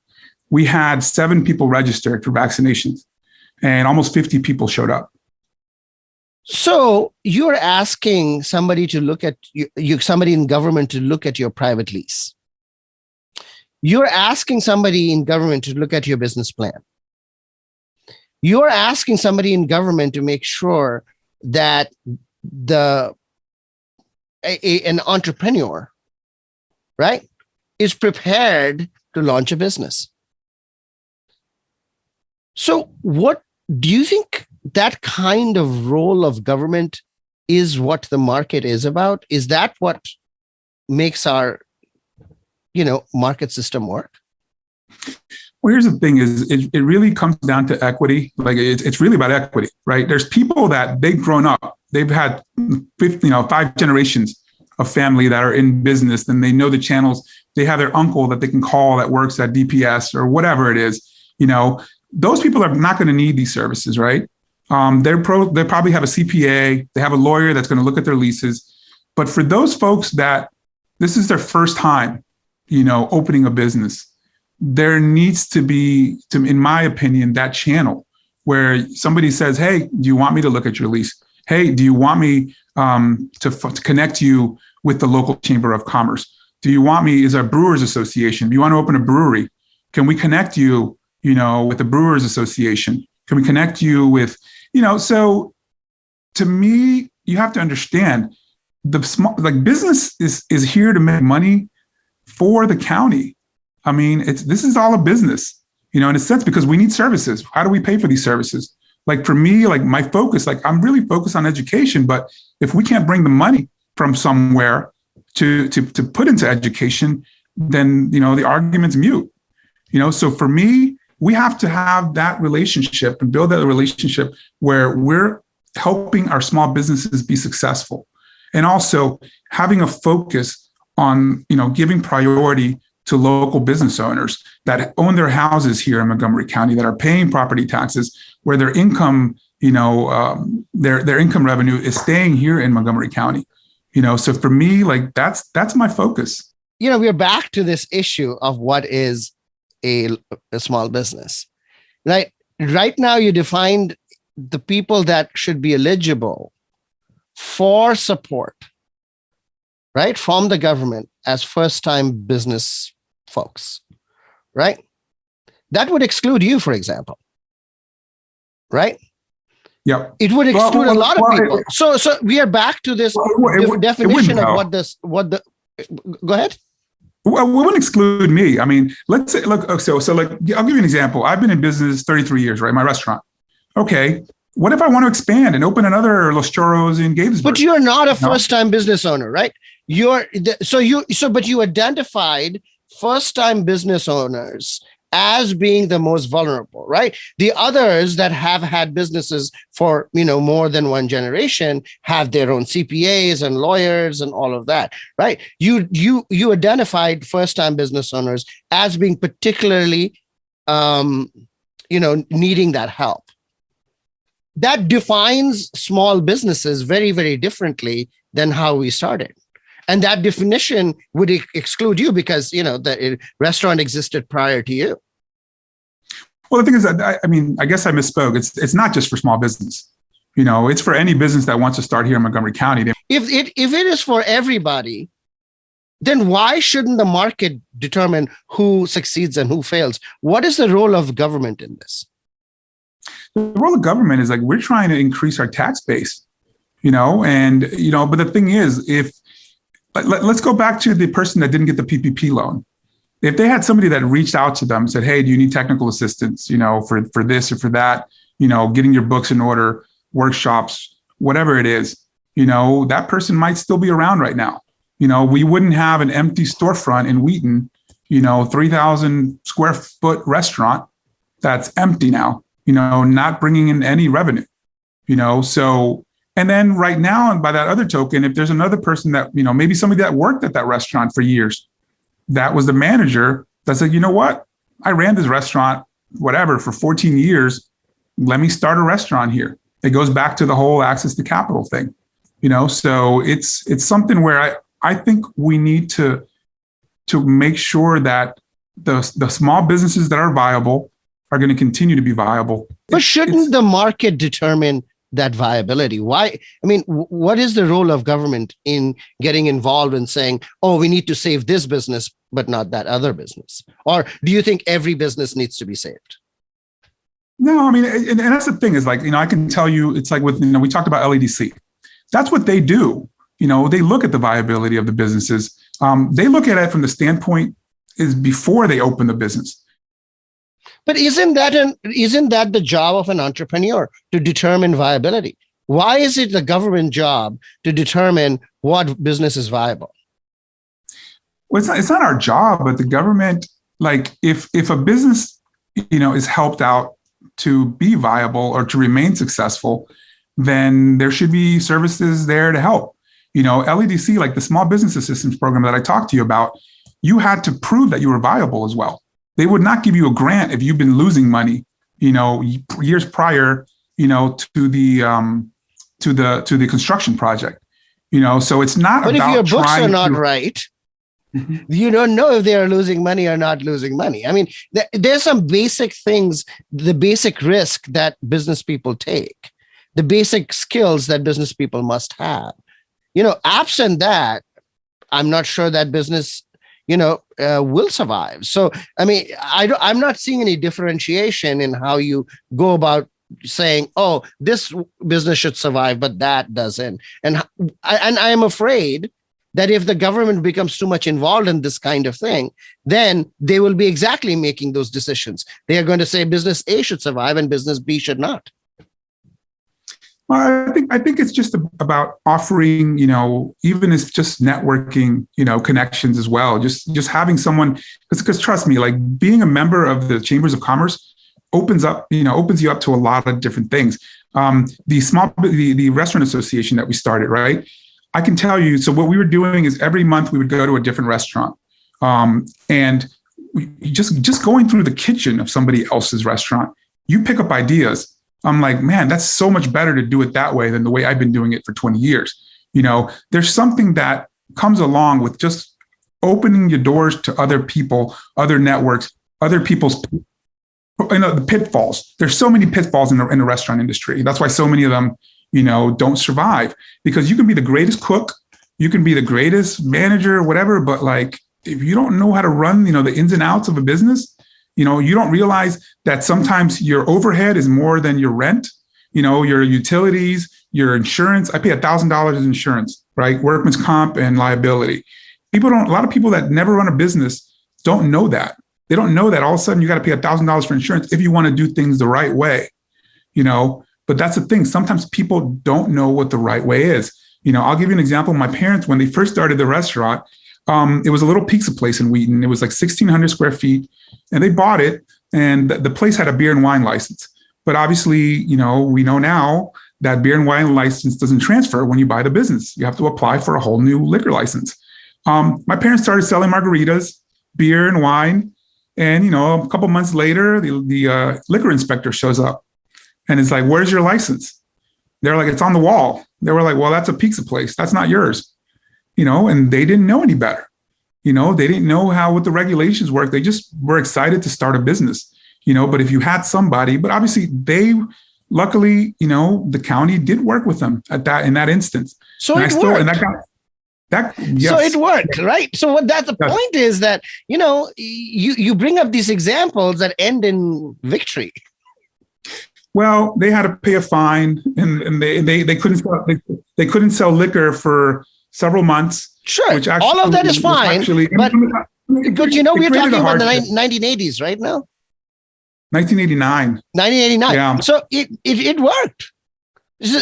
we had 7 people registered for vaccinations, and almost 50 people showed up. So you're asking somebody to look at somebody in government to look at your private lease. You're asking somebody in government to look at your business plan. You're asking somebody in government to make sure that an entrepreneur, right, is prepared to launch a business. So what do you think that kind of role of government is what the market is about? Is that what makes our, market system work? Well, here's the thing: is it really comes down to equity. Like it's really about equity, right? There's people that they've grown up, they've had 5 generations of family that are in business, and they know the channels. They have their uncle that they can call that works at DPS or whatever it is. Those people are not going to need these services, right? They probably have a CPA, they have a lawyer that's going to look at their leases. But for those folks that this is their first time, opening a business, there needs to be, in my opinion, that channel where somebody says, hey, do you want me to look at your lease? Hey, do you want me to connect you with the local chamber of commerce? Do you want me, is our brewers association? Do you want to open a brewery? Can we connect you, with the brewers association? Can we connect you with, so to me, you have to understand the small, business is here to make money for the county. I mean, this is all a business, in a sense, because we need services. How do we pay for these services? For me, my focus, I'm really focused on education, but if we can't bring the money from somewhere to put into education, then, the argument's mute, so for me, we have to have that relationship and build that relationship where we're helping our small businesses be successful. And also having a focus on, giving priority to local business owners that own their houses here in Montgomery County, that are paying property taxes, where their income, their income revenue is staying here in Montgomery County. So for me, that's my focus. We're back to this issue of what is a small business. Right now, you defined the people that should be eligible for support, right, from the government as first-time business folks, right? That would exclude you, for example, right? Yeah. It would exclude a lot of people. So we are back to this definition of go ahead. Well, it wouldn't exclude me. I mean, let's say, look, so I'll give you an example. I've been in business 33 years, right? My restaurant. Okay. What if I want to expand and open another Los Chorros in Gaithersburg? But you're not a first-time business owner, right? But you identified first-time business owners as being the most vulnerable, right? The others that have had businesses for, more than one generation have their own CPAs and lawyers and all of that, right? You identified first-time business owners as being particularly, needing that help. That defines small businesses very, very differently than how we started. And that definition would exclude you because, the restaurant existed prior to you. Well, the thing is that, I guess I misspoke. It's not just for small business. It's for any business that wants to start here in Montgomery County. If it is for everybody, then why shouldn't the market determine who succeeds and who fails? What is the role of government in this? The role of government is we're trying to increase our tax base, but the thing is, let's go back to the person that didn't get the PPP loan. If they had somebody that reached out to them and said, hey, do you need technical assistance, for this or for that, getting your books in order, workshops, whatever it is, that person might still be around right now. We wouldn't have an empty storefront in Wheaton, 3,000 square foot restaurant that's empty now, not bringing in any revenue, so, and then right now, and by that other token, if there's another person that, maybe somebody that worked at that restaurant for years, that was the manager that said, what, I ran this restaurant, whatever, for 14 years. Let me start a restaurant here. It goes back to the whole access to capital thing, so it's something where I think we need to make sure that the small businesses that are viable are going to continue to be viable. But shouldn't the market determine that viability? Why? What is the role of government in getting involved and saying, oh, we need to save this business, but not that other business? Or do you think every business needs to be saved? No, and that's the thing is I can tell you, it's with, we talked about LEDC. That's what they do. They look at the viability of the businesses. They look at it from the standpoint is before they open the business. But isn't that the job of an entrepreneur to determine viability? Why is it the government job to determine what business is viable? Well, it's not our job, but the government, if a business, is helped out to be viable or to remain successful, then there should be services there to help. LEDC, the Small Business Assistance Program that I talked to you about, you had to prove that you were viable as well. They would not give you a grant if you've been losing money, years prior, to the construction project, so it's not. But about if your books are not right, You don't know if they are losing money or not losing money. I mean, there's some basic things, the basic risk that business people take, the basic skills that business people must have. Absent that, I'm not sure that business, will survive. So, I mean, I'm not seeing any differentiation in how you go about saying, oh, this business should survive, but that doesn't. And I am afraid that if the government becomes too much involved in this kind of thing, then they will be exactly making those decisions. They are going to say business A should survive and business B should not. Well, I think it's just about offering, even as just networking, connections as well. Just having someone, because trust me, like being a member of the Chambers of Commerce opens you up to a lot of different things. The restaurant association that we started, right? I can tell you. So what we were doing is every month we would go to a different restaurant, and just going through the kitchen of somebody else's restaurant, you pick up ideas. I'm like, man, that's so much better to do it that way than the way I've been doing it for 20 years. There's something that comes along with just opening your doors to other people, other networks, other people's, the pitfalls. There's so many pitfalls in the restaurant industry. That's why so many of them, don't survive, because you can be the greatest cook, you can be the greatest manager, whatever, but like, if you don't know how to run, the ins and outs of a business, you don't realize that sometimes your overhead is more than your rent, your utilities, your insurance. I pay $1,000 in insurance, right? Workman's comp and liability. A lot of people that never run a business don't know that. They don't know that all of a sudden you got to pay $1,000 for insurance if you want to do things the right way, but that's the thing. Sometimes people don't know what the right way is. I'll give you an example. My parents, when they first started the restaurant, it was a little pizza place in Wheaton. It was like 1,600 square feet, and they bought it. And the place had a beer and wine license. But obviously, we know now that beer and wine license doesn't transfer when you buy the business. You have to apply for a whole new liquor license. My parents started selling margaritas, beer and wine. And, a couple months later, the liquor inspector shows up and it's like, where's your license? They're like, it's on the wall. They were like, well, that's a pizza place. That's not yours. And they didn't know any better. They didn't know what the regulations work. They just were excited to start a business, but if you had somebody, but obviously luckily, the county did work with them in that instance. So yes. So it worked, right? So the point is that, you bring up these examples that end in victory. Well, they had to pay a fine, and they couldn't sell liquor for several months. Sure, which all of that is fine. But we're talking about the 1980s right now. 1989. 1989. Yeah. So it worked.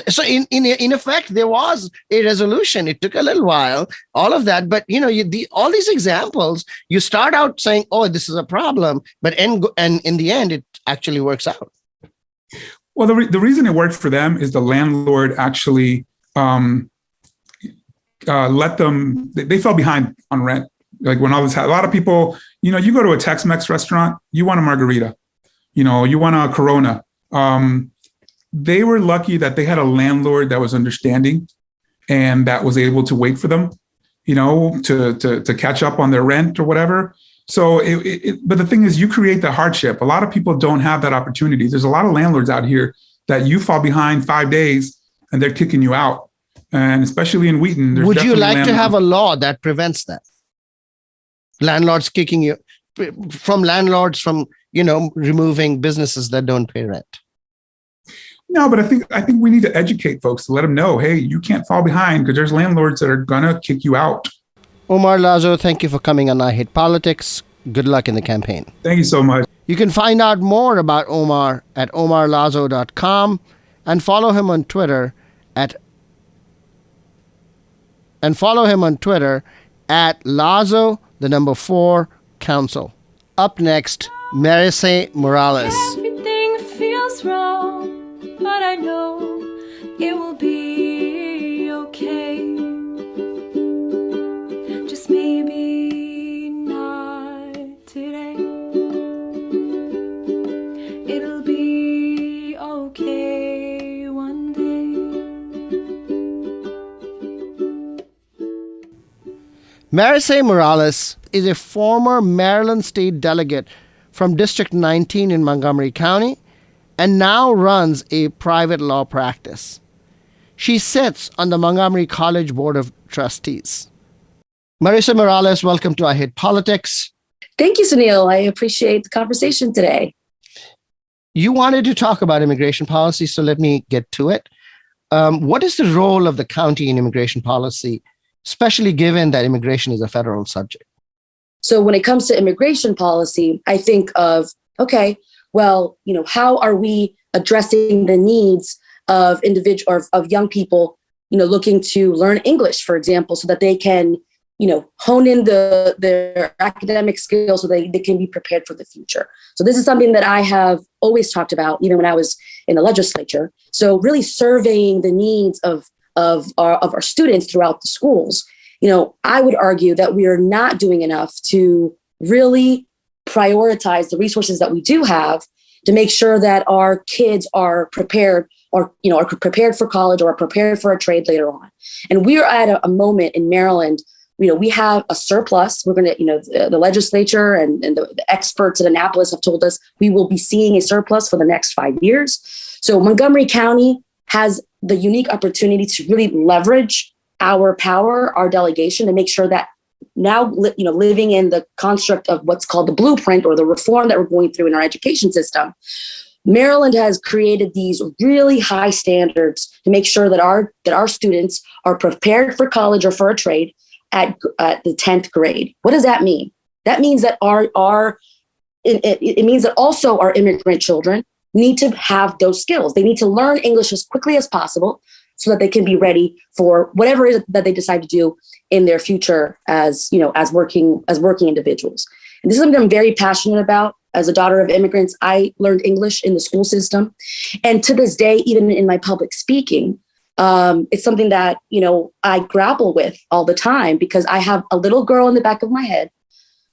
So in effect, there was a resolution. It took a little while, all of that. But all these examples, you start out saying, "Oh, this is a problem," but and in the end, it actually works out. Well, the reason it worked for them is the landlord actually let them. They fell behind on rent. Like when all this, a lot of people, you go to a Tex-Mex restaurant, you want a margarita, you want a Corona. They were lucky that they had a landlord that was understanding and that was able to wait for them, to catch up on their rent or whatever. So, but the thing is, you create the hardship. A lot of people don't have that opportunity. There's a lot of landlords out here that you fall behind 5 days and they're kicking you out. And especially in Wheaton. Would you like to have a law that prevents that? Landlords kicking you from removing businesses that don't pay rent. No, but I think we need to educate folks to let them know, hey, you can't fall behind because there's landlords that are gonna kick you out. Omar Lazzo, thank you for coming on I Hate Politics. Good luck in the campaign. Thank you so much. You can find out more about Omar at omarlazzo.com and follow him on Twitter at Lazzo, the number 4 Council. Up next, Marise Morales. Everything feels wrong, but I know it will be okay. Just maybe not today. It'll be okay one day. Marisol Morales is a former Maryland state delegate from District 19 in Montgomery County and now runs a private law practice. She sits on the Montgomery College Board of Trustees. Marisol Morales, welcome to I Hate Politics. Thank you, Sunil. I appreciate the conversation today. You wanted to talk about immigration policy, so let me get to it. What is the role of the county in immigration policy, especially given that immigration is a federal subject? So when it comes to immigration policy, I think of, okay, well, how are we addressing the needs of of young people, looking to learn English, for example, so that they can, hone in their academic skills so they can be prepared for the future. So this is something that I have always talked about, even when I was in the legislature. So really surveying the needs of our students throughout the schools. I would argue that we are not doing enough to really prioritize the resources that we do have to make sure that our kids are prepared or, are prepared for college or are prepared for a trade later on. And we are at a moment in Maryland, we have a surplus. We're going to, the legislature and the experts at Annapolis have told us we will be seeing a surplus for the next 5 years. So Montgomery County has the unique opportunity to really leverage our power, our delegation, to make sure that now, living in the construct of what's called the blueprint or the reform that we're going through in our education system, Maryland has created these really high standards to make sure that our students are prepared for college or for a trade at the 10th grade. What does that mean? That means that it means that also our immigrant children need to have those skills. They need to learn English as quickly as possible so that they can be ready for whatever it is that they decide to do in their future as working individuals. And this is something I'm very passionate about. As a daughter of immigrants, I learned English in the school system. And to this day, even in my public speaking, it's something that, I grapple with all the time because I have a little girl in the back of my head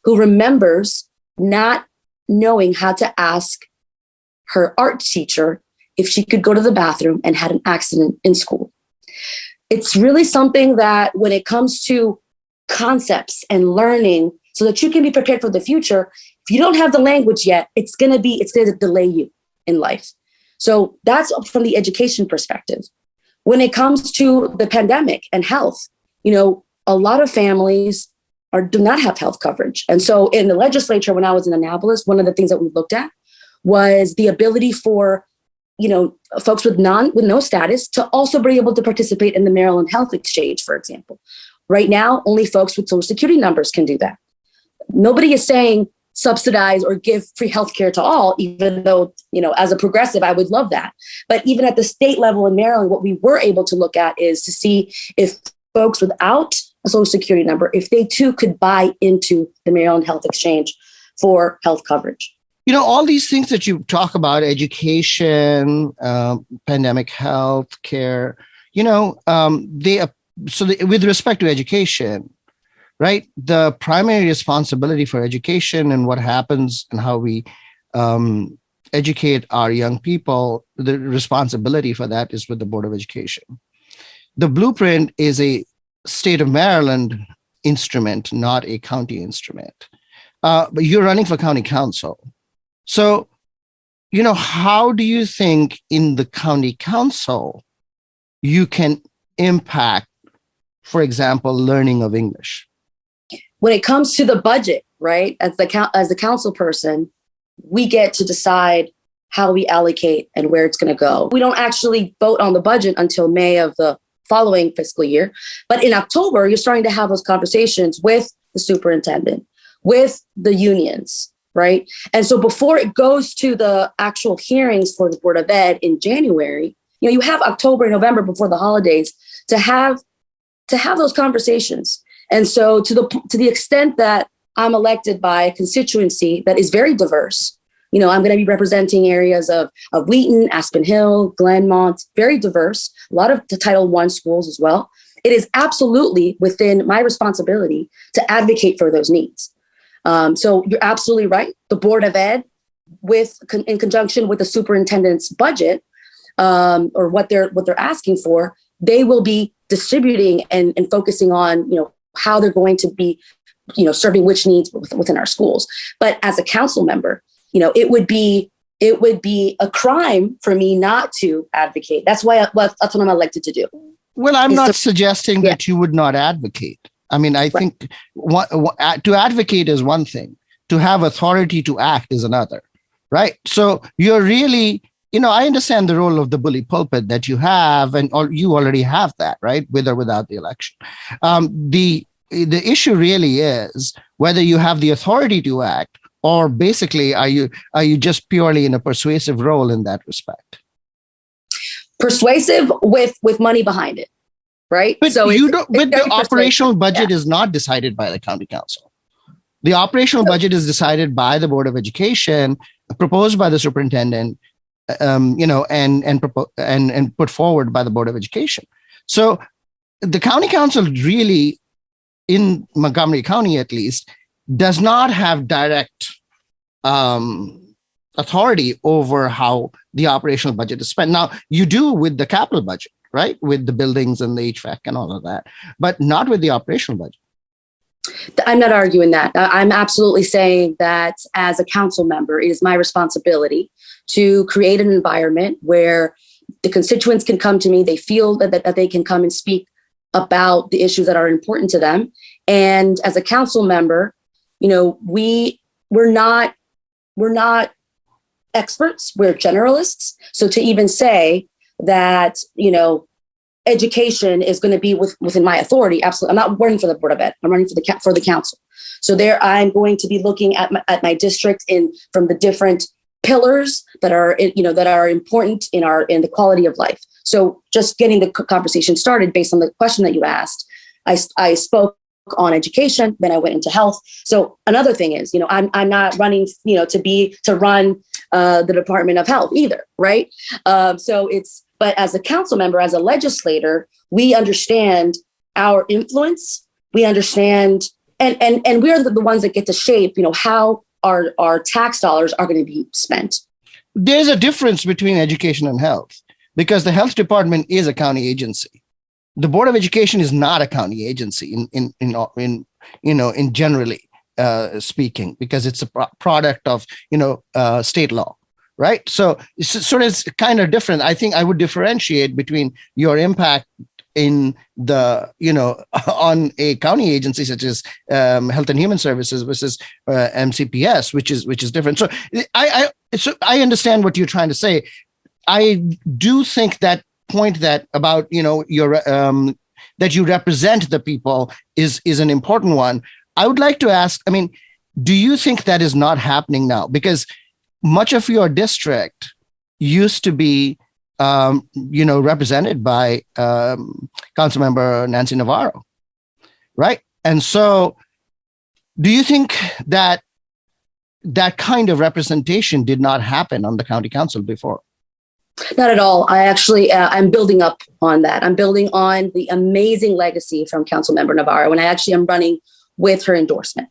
who remembers not knowing how to ask her art teacher if she could go to the bathroom and had an accident in school. It's really something that when it comes to concepts and learning so that you can be prepared for the future, if you don't have the language yet, it's going to delay you in life. So that's from the education perspective. When it comes to the pandemic and health, a lot of families do not have health coverage. And so in the legislature, when I was in Annapolis, one of the things that we looked at was the ability for, folks with no status to also be able to participate in the Maryland Health Exchange, for example. Right now, only folks with Social Security numbers can do that. Nobody is saying subsidize or give free healthcare to all, even though, as a progressive, I would love that. But even at the state level in Maryland, what we were able to look at is to see if folks without a Social Security number, if they too could buy into the Maryland Health Exchange for health coverage. All these things that you talk about, education, pandemic health care, with respect to education, right? The primary responsibility for education and what happens and how we educate our young people, the responsibility for that is with the Board of Education. The blueprint is a state of Maryland instrument, not a county instrument. But you're running for county council. So, how do you think in the county council you can impact, for example, learning of English? When it comes to the budget, right, as the council person, we get to decide how we allocate and where it's going to go. We don't actually vote on the budget until May of the following fiscal year. But in October, you're starting to have those conversations with the superintendent, with the unions, right? And so before it goes to the actual hearings for the Board of Ed in January, you have October and November before the holidays to have those conversations. And so to the extent that I'm elected by a constituency that is very diverse, I'm going to be representing areas of Wheaton, Aspen Hill, Glenmont, very diverse, a lot of the Title I schools as well. It is absolutely within my responsibility to advocate for those needs. So you're absolutely right. The Board of Ed, in conjunction with the superintendent's budget, or what they're asking for, they will be distributing and focusing on, how they're going to be, serving which needs within our schools. But as a council member, it would be a crime for me not to advocate. That's that's what I'm elected to do. Well, I'm not suggesting that you would not advocate. I mean, I think to advocate is one thing. To have authority to act is another, right? So you're really, I understand the role of the bully pulpit that you have, and you already have that, right? With or without the election. The issue really is whether you have the authority to act, or basically are you just purely in a persuasive role in that respect? Persuasive with money behind it, right? But so the operational budget is not decided by the county council. The operational budget is decided by the Board of Education, proposed by the superintendent, and put forward by the Board of Education. So the county council really, in Montgomery County at least, does not have direct authority over how the operational budget is spent. Now, you do with the capital budget, right? With the buildings and the HVAC and all of that, but not with the operational budget. I'm not arguing that. I'm absolutely saying that as a council member, it is my responsibility to create an environment where the constituents can come to me. They feel that they can come and speak about the issues that are important to them. And as a council member, we're not experts. We're generalists. So to even say that, education is going to be within my authority. Absolutely. I'm not running for the Board of Ed. I'm running for the council. So there I'm going to be looking at my district from the different pillars that are important in the quality of life. So just getting the conversation started based on the question that you asked, I spoke on education, then I went into health. So another thing is, I'm not running, to run the Department of Health either, right? But as a council member, as a legislator, we understand our influence. We understand, and we're the ones that get to shape, how our tax dollars are going to be spent. There's a difference between education and health, because the health department is a county agency. The Board of Education is not a county agency in generally speaking, because it's a product of state law. Right. So it's kind of different. I think I would differentiate between your impact in the, on a county agency such as Health and Human Services versus MCPS, which is different. So I understand what you're trying to say. I do think that point that about, your that you represent the people is an important one. I would like to ask, do you think that is not happening now? Because much of your district used to be, represented by Councilmember Nancy Navarro, right? And so do you think that kind of representation did not happen on the county council before? Not at all. I actually, I'm building up on that. I'm building on the amazing legacy from Councilmember Navarro, and I actually am running with her endorsement.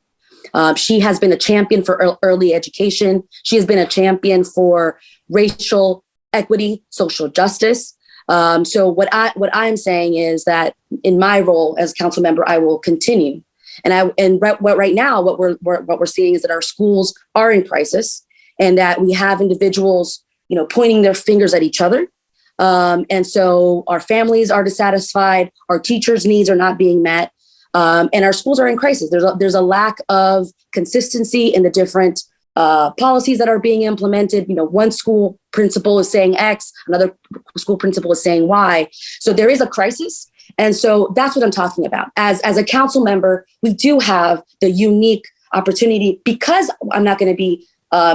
She has been a champion for early education. She has been a champion for racial equity, social justice. So what I'm saying is that in my role as a council member, I will continue. Right now, what we're seeing is that our schools are in crisis, and that we have individuals, pointing their fingers at each other. And so our families are dissatisfied. Our teachers' needs are not being met. And our schools are in crisis. There's a lack of consistency in the different policies that are being implemented. One school principal is saying X, another school principal is saying Y. So there is a crisis. And so that's what I'm talking about. As a council member, we do have the unique opportunity, because I'm not going to be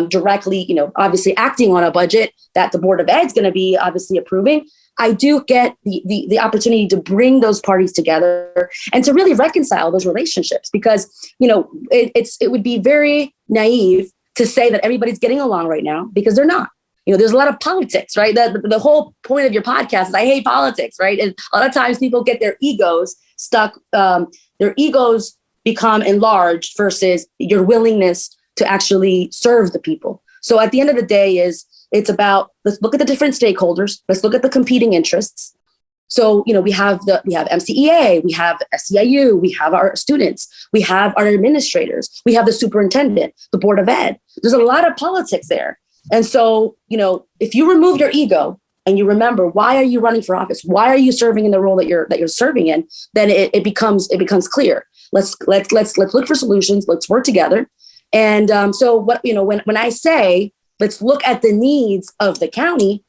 directly, obviously acting on a budget that the Board of Ed is going to be obviously approving. I do get the opportunity to bring those parties together and to really reconcile those relationships, because, it would be very naive to say that everybody's getting along right now, because they're not. There's a lot of politics, right? The whole point of your podcast is I hate politics, right? And a lot of times people get their egos stuck. Their egos become enlarged versus your willingness to actually serve the people. So at the end of the day it's about, let's look at the different stakeholders. Let's look at the competing interests. So, we have MCEA, we have SEIU, we have our students, we have our administrators, we have the superintendent, the board of ed. There's a lot of politics there. And so, if you remove your ego and you remember, why are you running for office? Why are you serving in the role that you're serving in? Then it becomes clear. Let's look for solutions. Let's work together. And so when I say, let's look at the needs of the county,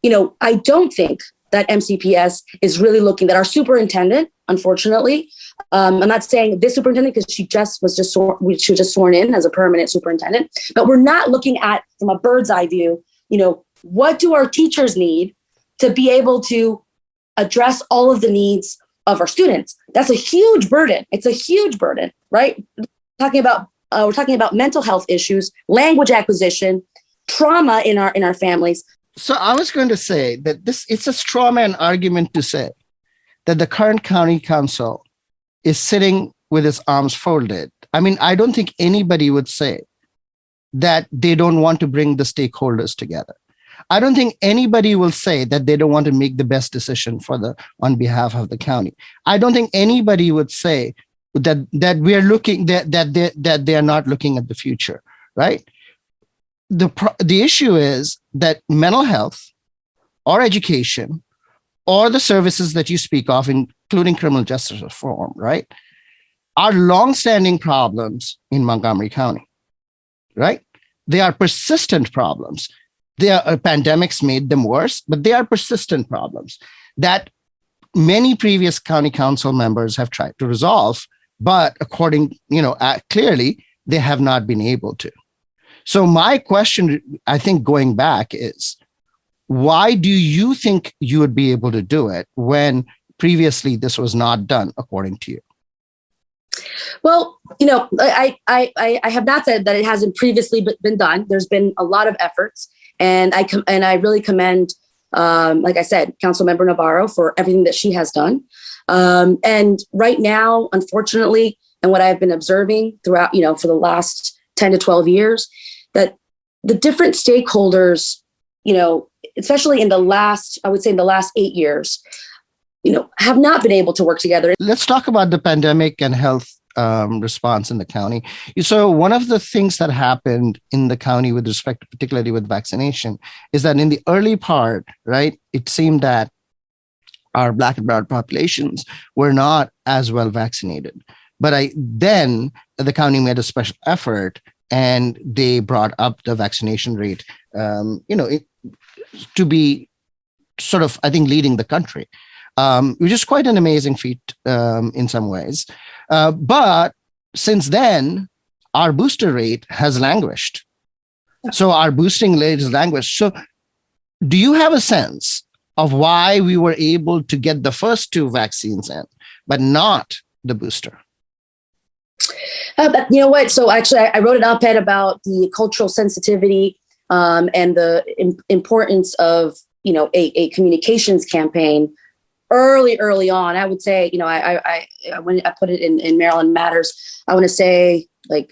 I don't think that MCPS is really looking, that our superintendent, unfortunately, I'm not saying this superintendent because she was just sworn in as a permanent superintendent, but we're not looking at, from a bird's eye view, what do our teachers need to be able to address all of the needs of our students? That's a huge burden. It's a huge burden, right? We're talking about mental health issues, language acquisition, trauma in our families. So I was going to say that it's a straw man argument to say that the current county council is sitting with his arms folded. I mean, I don't think anybody would say that they don't want to bring the stakeholders together. I don't think anybody will say that they don't want to make the best decision on behalf of the county. I don't think anybody would say that we are looking that they are not looking at the future, right? The issue is that mental health or education or the services that you speak of, including criminal justice reform, right, are longstanding problems in Montgomery County, right? They are persistent problems. Pandemics made them worse, but they are persistent problems that many previous county council members have tried to resolve, but clearly they have not been able to. So my question, I think, going back is, why do you think you would be able to do it when previously this was not done, according to you? Well, I have not said that it hasn't previously been done. There's been a lot of efforts, and I really commend, like I said, Councilmember Navarro for everything that she has done. And right now, unfortunately, and what I've been observing throughout, for the last 10 to 12 years, that the different stakeholders, especially in the last 8 years, have not been able to work together. Let's talk about the pandemic and health response in the county. So one of the things that happened in the county with respect to, particularly with vaccination, is that in the early part, right, it seemed that our Black and brown populations were not as well vaccinated. But then the county made a special effort and they brought up the vaccination rate, to be sort of, I think, leading the country, which is quite an amazing feat in some ways. But since then, our booster rate has languished. So our boosting rate has languished. So do you have a sense of why we were able to get the first 2 vaccines in, but not the booster? But you know what? So actually, I wrote an op-ed about the cultural sensitivity and the importance of, a communications campaign early on. I would say, when I put it in Maryland Matters, I want to say like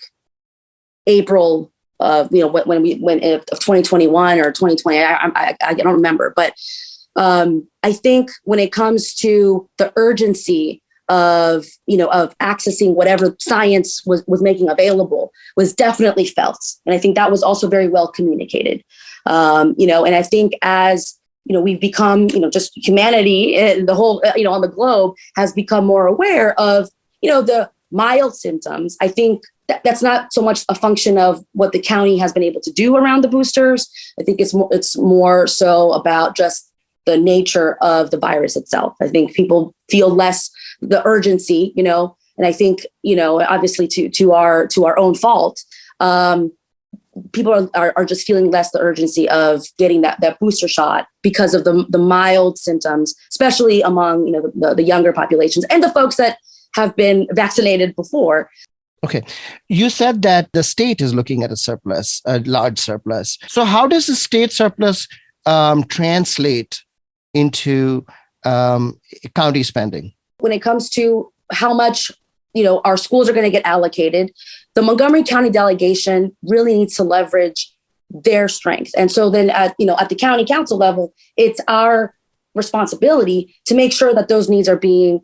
April of, when of 2021 or 2020. I don't remember, but I think when it comes to the urgency of accessing whatever science was making available was definitely felt. And I think that was also very well communicated. And I think as, we've become, just humanity, the whole, on the globe has become more aware of, the mild symptoms. I think that's not so much a function of what the county has been able to do around the boosters. I think it's more so about just the nature of the virus itself. I think people feel less the urgency, and I think, obviously to our own fault, people are just feeling less the urgency of getting that booster shot because of the mild symptoms, especially among, the younger populations and the folks that have been vaccinated before. Okay. You said that the state is looking at a large surplus. So how does the state surplus translate into county spending? When it comes to how much, our schools are going to get allocated, the Montgomery County delegation really needs to leverage their strength. And so then at the county council level, it's our responsibility to make sure that those needs are being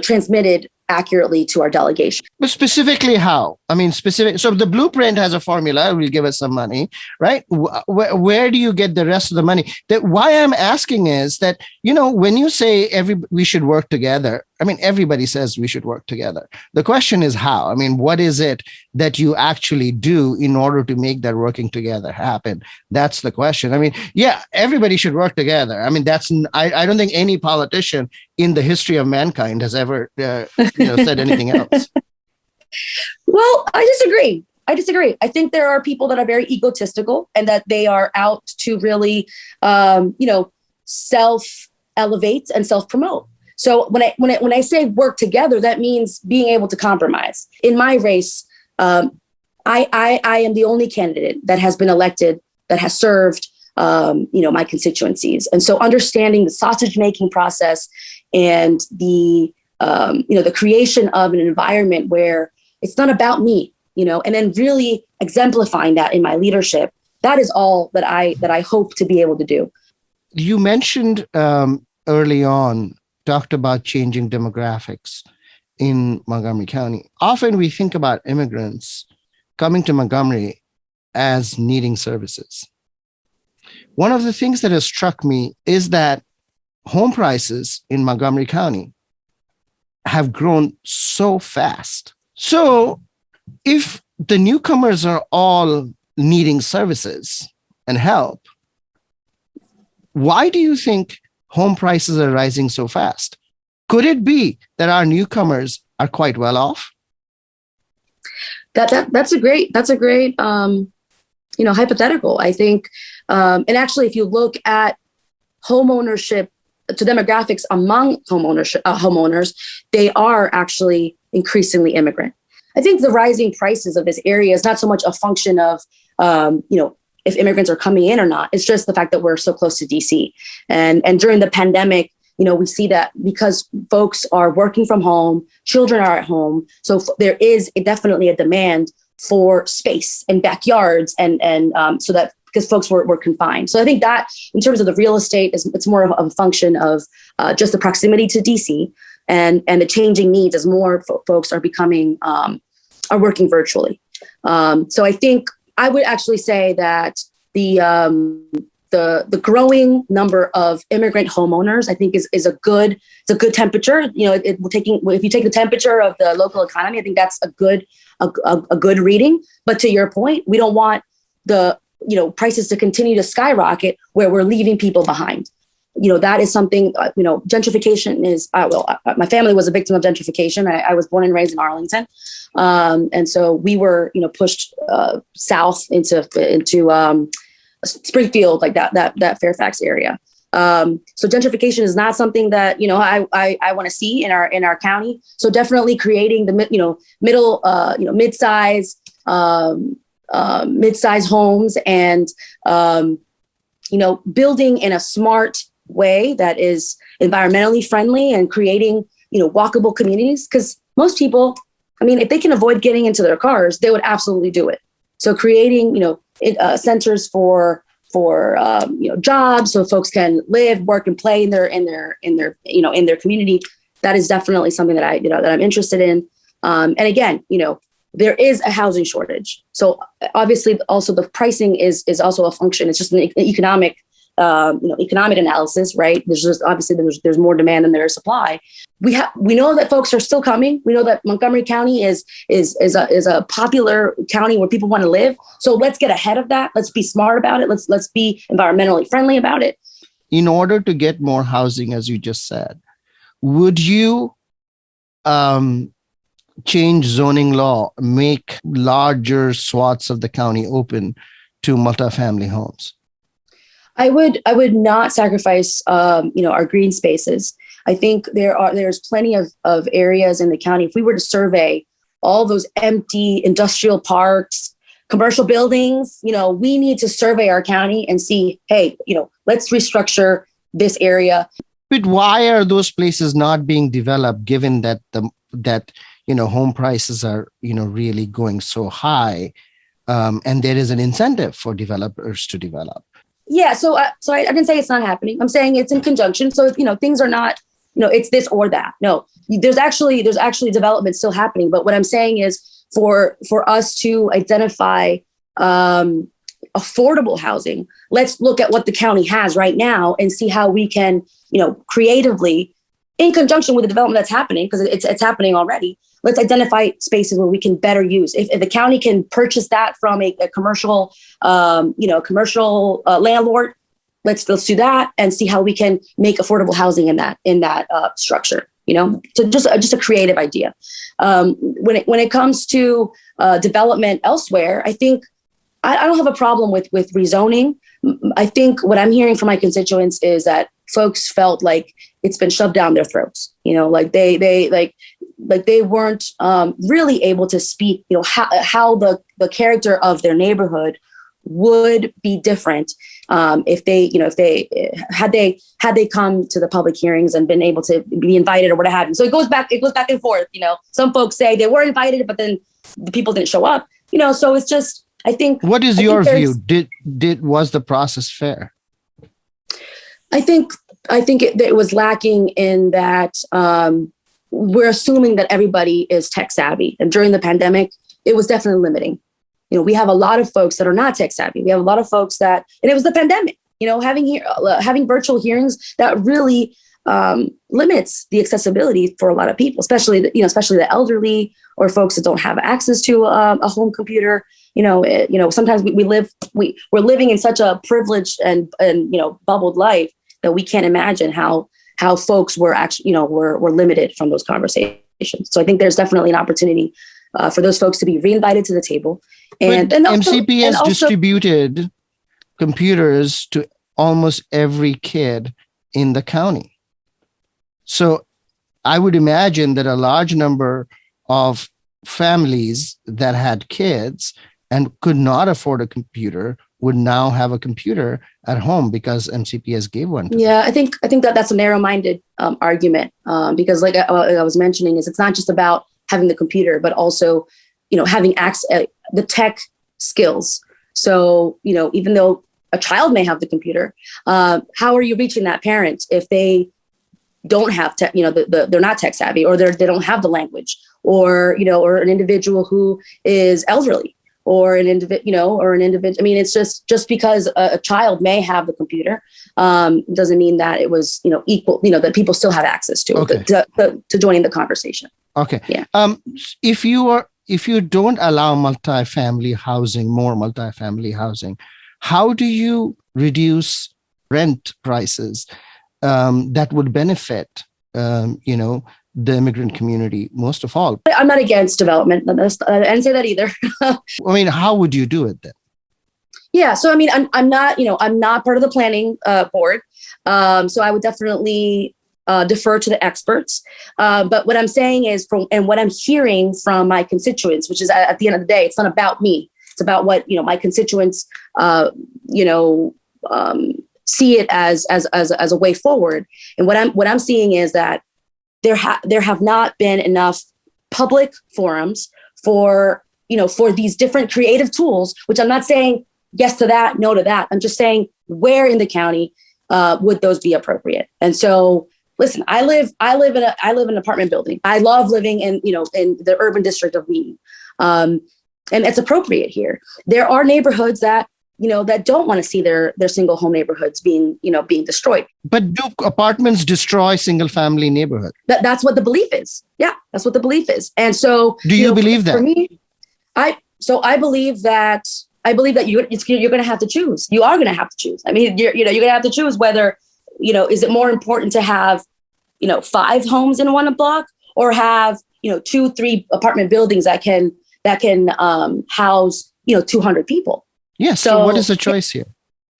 transmitted accurately to our delegation. But specifically how? I mean, specific. So the blueprint has a formula. It will give us some money, right? Where do you get the rest of the money? Why I'm asking is that, when you say we should work together, I mean, everybody says we should work together. The question is how? I mean, what is it that you actually do in order to make that working together happen? That's the question. I mean, yeah, everybody should work together. I mean, I don't think any politician in the history of mankind has ever said anything else. Well, I disagree. I think there are people that are very egotistical and that they are out to really, self-elevate and self-promote. So when I say work together, that means being able to compromise. In my race, I am the only candidate that has been elected that has served, my constituencies. And so understanding the sausage making process and the creation of an environment where it's not about me, and then really exemplifying that in my leadership. That is all that I hope to be able to do. You mentioned early on, talked about changing demographics in Montgomery County. Often we think about immigrants coming to Montgomery as needing services. One of the things that has struck me is that home prices in Montgomery County have grown so fast. So if the newcomers are all needing services and help, why do you think home prices are rising so fast? Could it be that our newcomers are quite well off? That's a great hypothetical. I think, and actually, if you look at home ownership to demographics among homeowners, they are actually increasingly immigrant. I think the rising prices of this area is not so much a function of, if immigrants are coming in or not. It's just the fact that we're so close to DC. And during the pandemic, we see that because folks are working from home, children are at home. So there is definitely a demand for space and backyards and so that because folks were confined. So I think that in terms of the real estate, it's more of a function of just the proximity to DC and the changing needs as more folks are becoming, are working virtually. So I think I would actually say that the growing number of immigrant homeowners, I think is a good temperature. If you take the temperature of the local economy, I think that's a good reading. But to your point, we don't want the prices to continue to skyrocket where we're leaving people behind. That is something, gentrification is, my family was a victim of gentrification. I was born and raised in Arlington. And so we were, pushed south into Springfield, like that Fairfax area. So gentrification is not something that, I want to see in our county. So definitely creating the, mid-size homes and, building in a smart way that is environmentally friendly and creating, walkable communities. Because most people, if they can avoid getting into their cars, they would absolutely do it. So creating, centers for jobs, so folks can live, work, and play in their community. That is definitely something that that I'm interested in. And again, there is a housing shortage. So obviously, also the pricing is also a function. It's just an economic analysis, right? There's more demand than there is supply. We know that folks are still coming. We know that Montgomery County is a popular county where people want to live. So let's get ahead of that. Let's be smart about it. Let's be environmentally friendly about it. In order to get more housing, as you just said, would you change zoning law, make larger swaths of the county open to multifamily homes? I would not sacrifice, our green spaces. I think there's plenty of areas in the county. If we were to survey all those empty industrial parks, commercial buildings, we need to survey our county and see, hey, let's restructure this area. But why are those places not being developed, given that home prices are, really going so high, and there is an incentive for developers to develop? Yeah, so I didn't say it's not happening. I'm saying it's in conjunction. So things are not, it's this or that. No, there's actually development still happening. But what I'm saying is for us to identify affordable housing, let's look at what the county has right now and see how we can, creatively, in conjunction with the development that's happening, because it's happening already. Let's identify spaces where we can better use. If the county can purchase that from a commercial, landlord, let's do that and see how we can make affordable housing in that structure. So just a creative idea. When it comes to development elsewhere, I think I don't have a problem with rezoning. I think what I'm hearing from my constituents is that folks felt like it's been shoved down their throats. Like they weren't really able to speak. How the character of their neighborhood would be different if they had they come to the public hearings and been able to be invited or what have you. So it goes back and forth. Some folks say they were invited, but then the people didn't show up. So it's just. I think. What is your view? Was the process fair? I think it was lacking in that we're assuming that everybody is tech savvy, and during the pandemic, it was definitely limiting. We have a lot of folks that are not tech savvy. We have a lot of folks and it was the pandemic. Having virtual hearings that really limits the accessibility for a lot of people, especially the elderly or folks that don't have access to a home computer. Sometimes we're living in such a privileged and bubbled life that we can't imagine how folks were actually, were limited from those conversations. So I think there's definitely an opportunity for those folks to be reinvited to the table. And MCP has distributed computers to almost every kid in the county. So I would imagine that a large number of families that had kids and could not afford a computer would now have a computer at home because MCPS gave one to them. Yeah, I think that's a narrow-minded argument because like I was mentioning, it's not just about having the computer, but also, having access the tech skills. So, even though a child may have the computer, how are you reaching that parent if they don't have tech, they're not tech savvy, or they don't have the language, or an individual who is elderly, or an individual, I mean, it's just because a child may have the computer, doesn't mean that it was, equal, that people still have access to Okay. to joining the conversation. Okay. Yeah. If you don't allow more multifamily housing, how do you reduce rent prices that would benefit, the immigrant community most of all? I'm not against development. I didn't say that either. I mean, how would you do it then? Yeah. So, I mean, I'm not part of the planning board. So I would definitely defer to the experts. But what I'm saying is, and what I'm hearing from my constituents, which is at the end of the day, it's not about me. It's about what, my constituents, see it as a way forward. And what I'm seeing is that there have not been enough public forums for these different creative tools, which I'm not saying yes to that, no to that. I'm just saying where in the county would those be appropriate? And so, listen, I live in an apartment building. I love living in the urban district of Wheaton. And it's appropriate here. There are neighborhoods that don't want to see their single home neighborhoods being destroyed. But do apartments destroy single family neighborhood? That's what the belief is. Yeah, that's what the belief is. And so, do you believe that? For me, I believe that you're going to have to choose. You are going to have to choose. I mean, you're going to have to choose whether, is it more important to have, 5 homes in one block, or have, 2-3 apartment buildings that can house, 200 people. Yeah. So what is the choice here?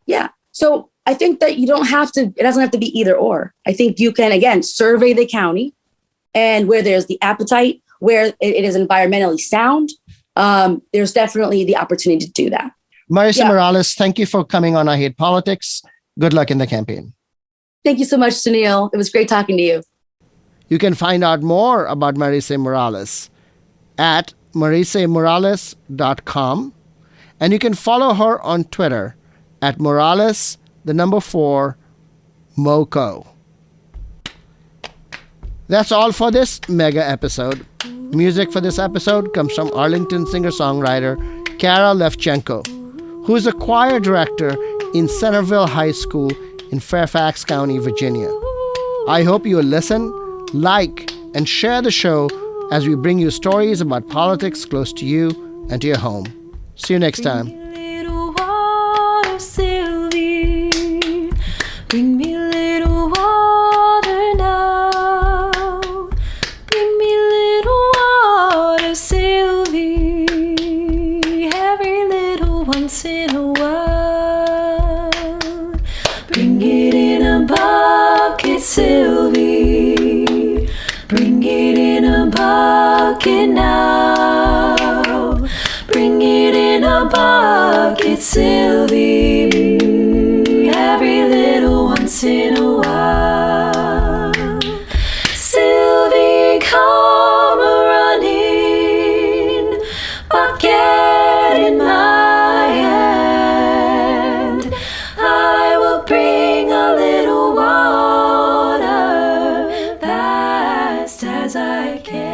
Yeah. So I think that it doesn't have to be either or. I think you can, again, survey the county, and where there's the appetite, where it is environmentally sound, there's definitely the opportunity to do that. Marisa Morales, thank you for coming on I Hate Politics. Good luck in the campaign. Thank you so much, Sunil. It was great talking to you. You can find out more about Marisa Morales at marisamorales.com, and you can follow her on Twitter at Morales, the number 4, Moco. That's all for this mega episode. Music for this episode comes from Arlington singer-songwriter Kara Levchenko, who is a choir director in Centerville High School in Fairfax County, Virginia. I hope you will listen, like, and share the show as we bring you stories about politics close to you and to your home. See you next time. Little water, Sylvie. Bring me little water now. Bring me little water, Sylvie. Every little once in a while. Bring it in a bucket, Sylvie. Bring it in a bucket now. Bring it in a bucket, Sylvie. Every little once in a while. Sylvie, come running, bucket in my hand. I will bring a little water fast as I can.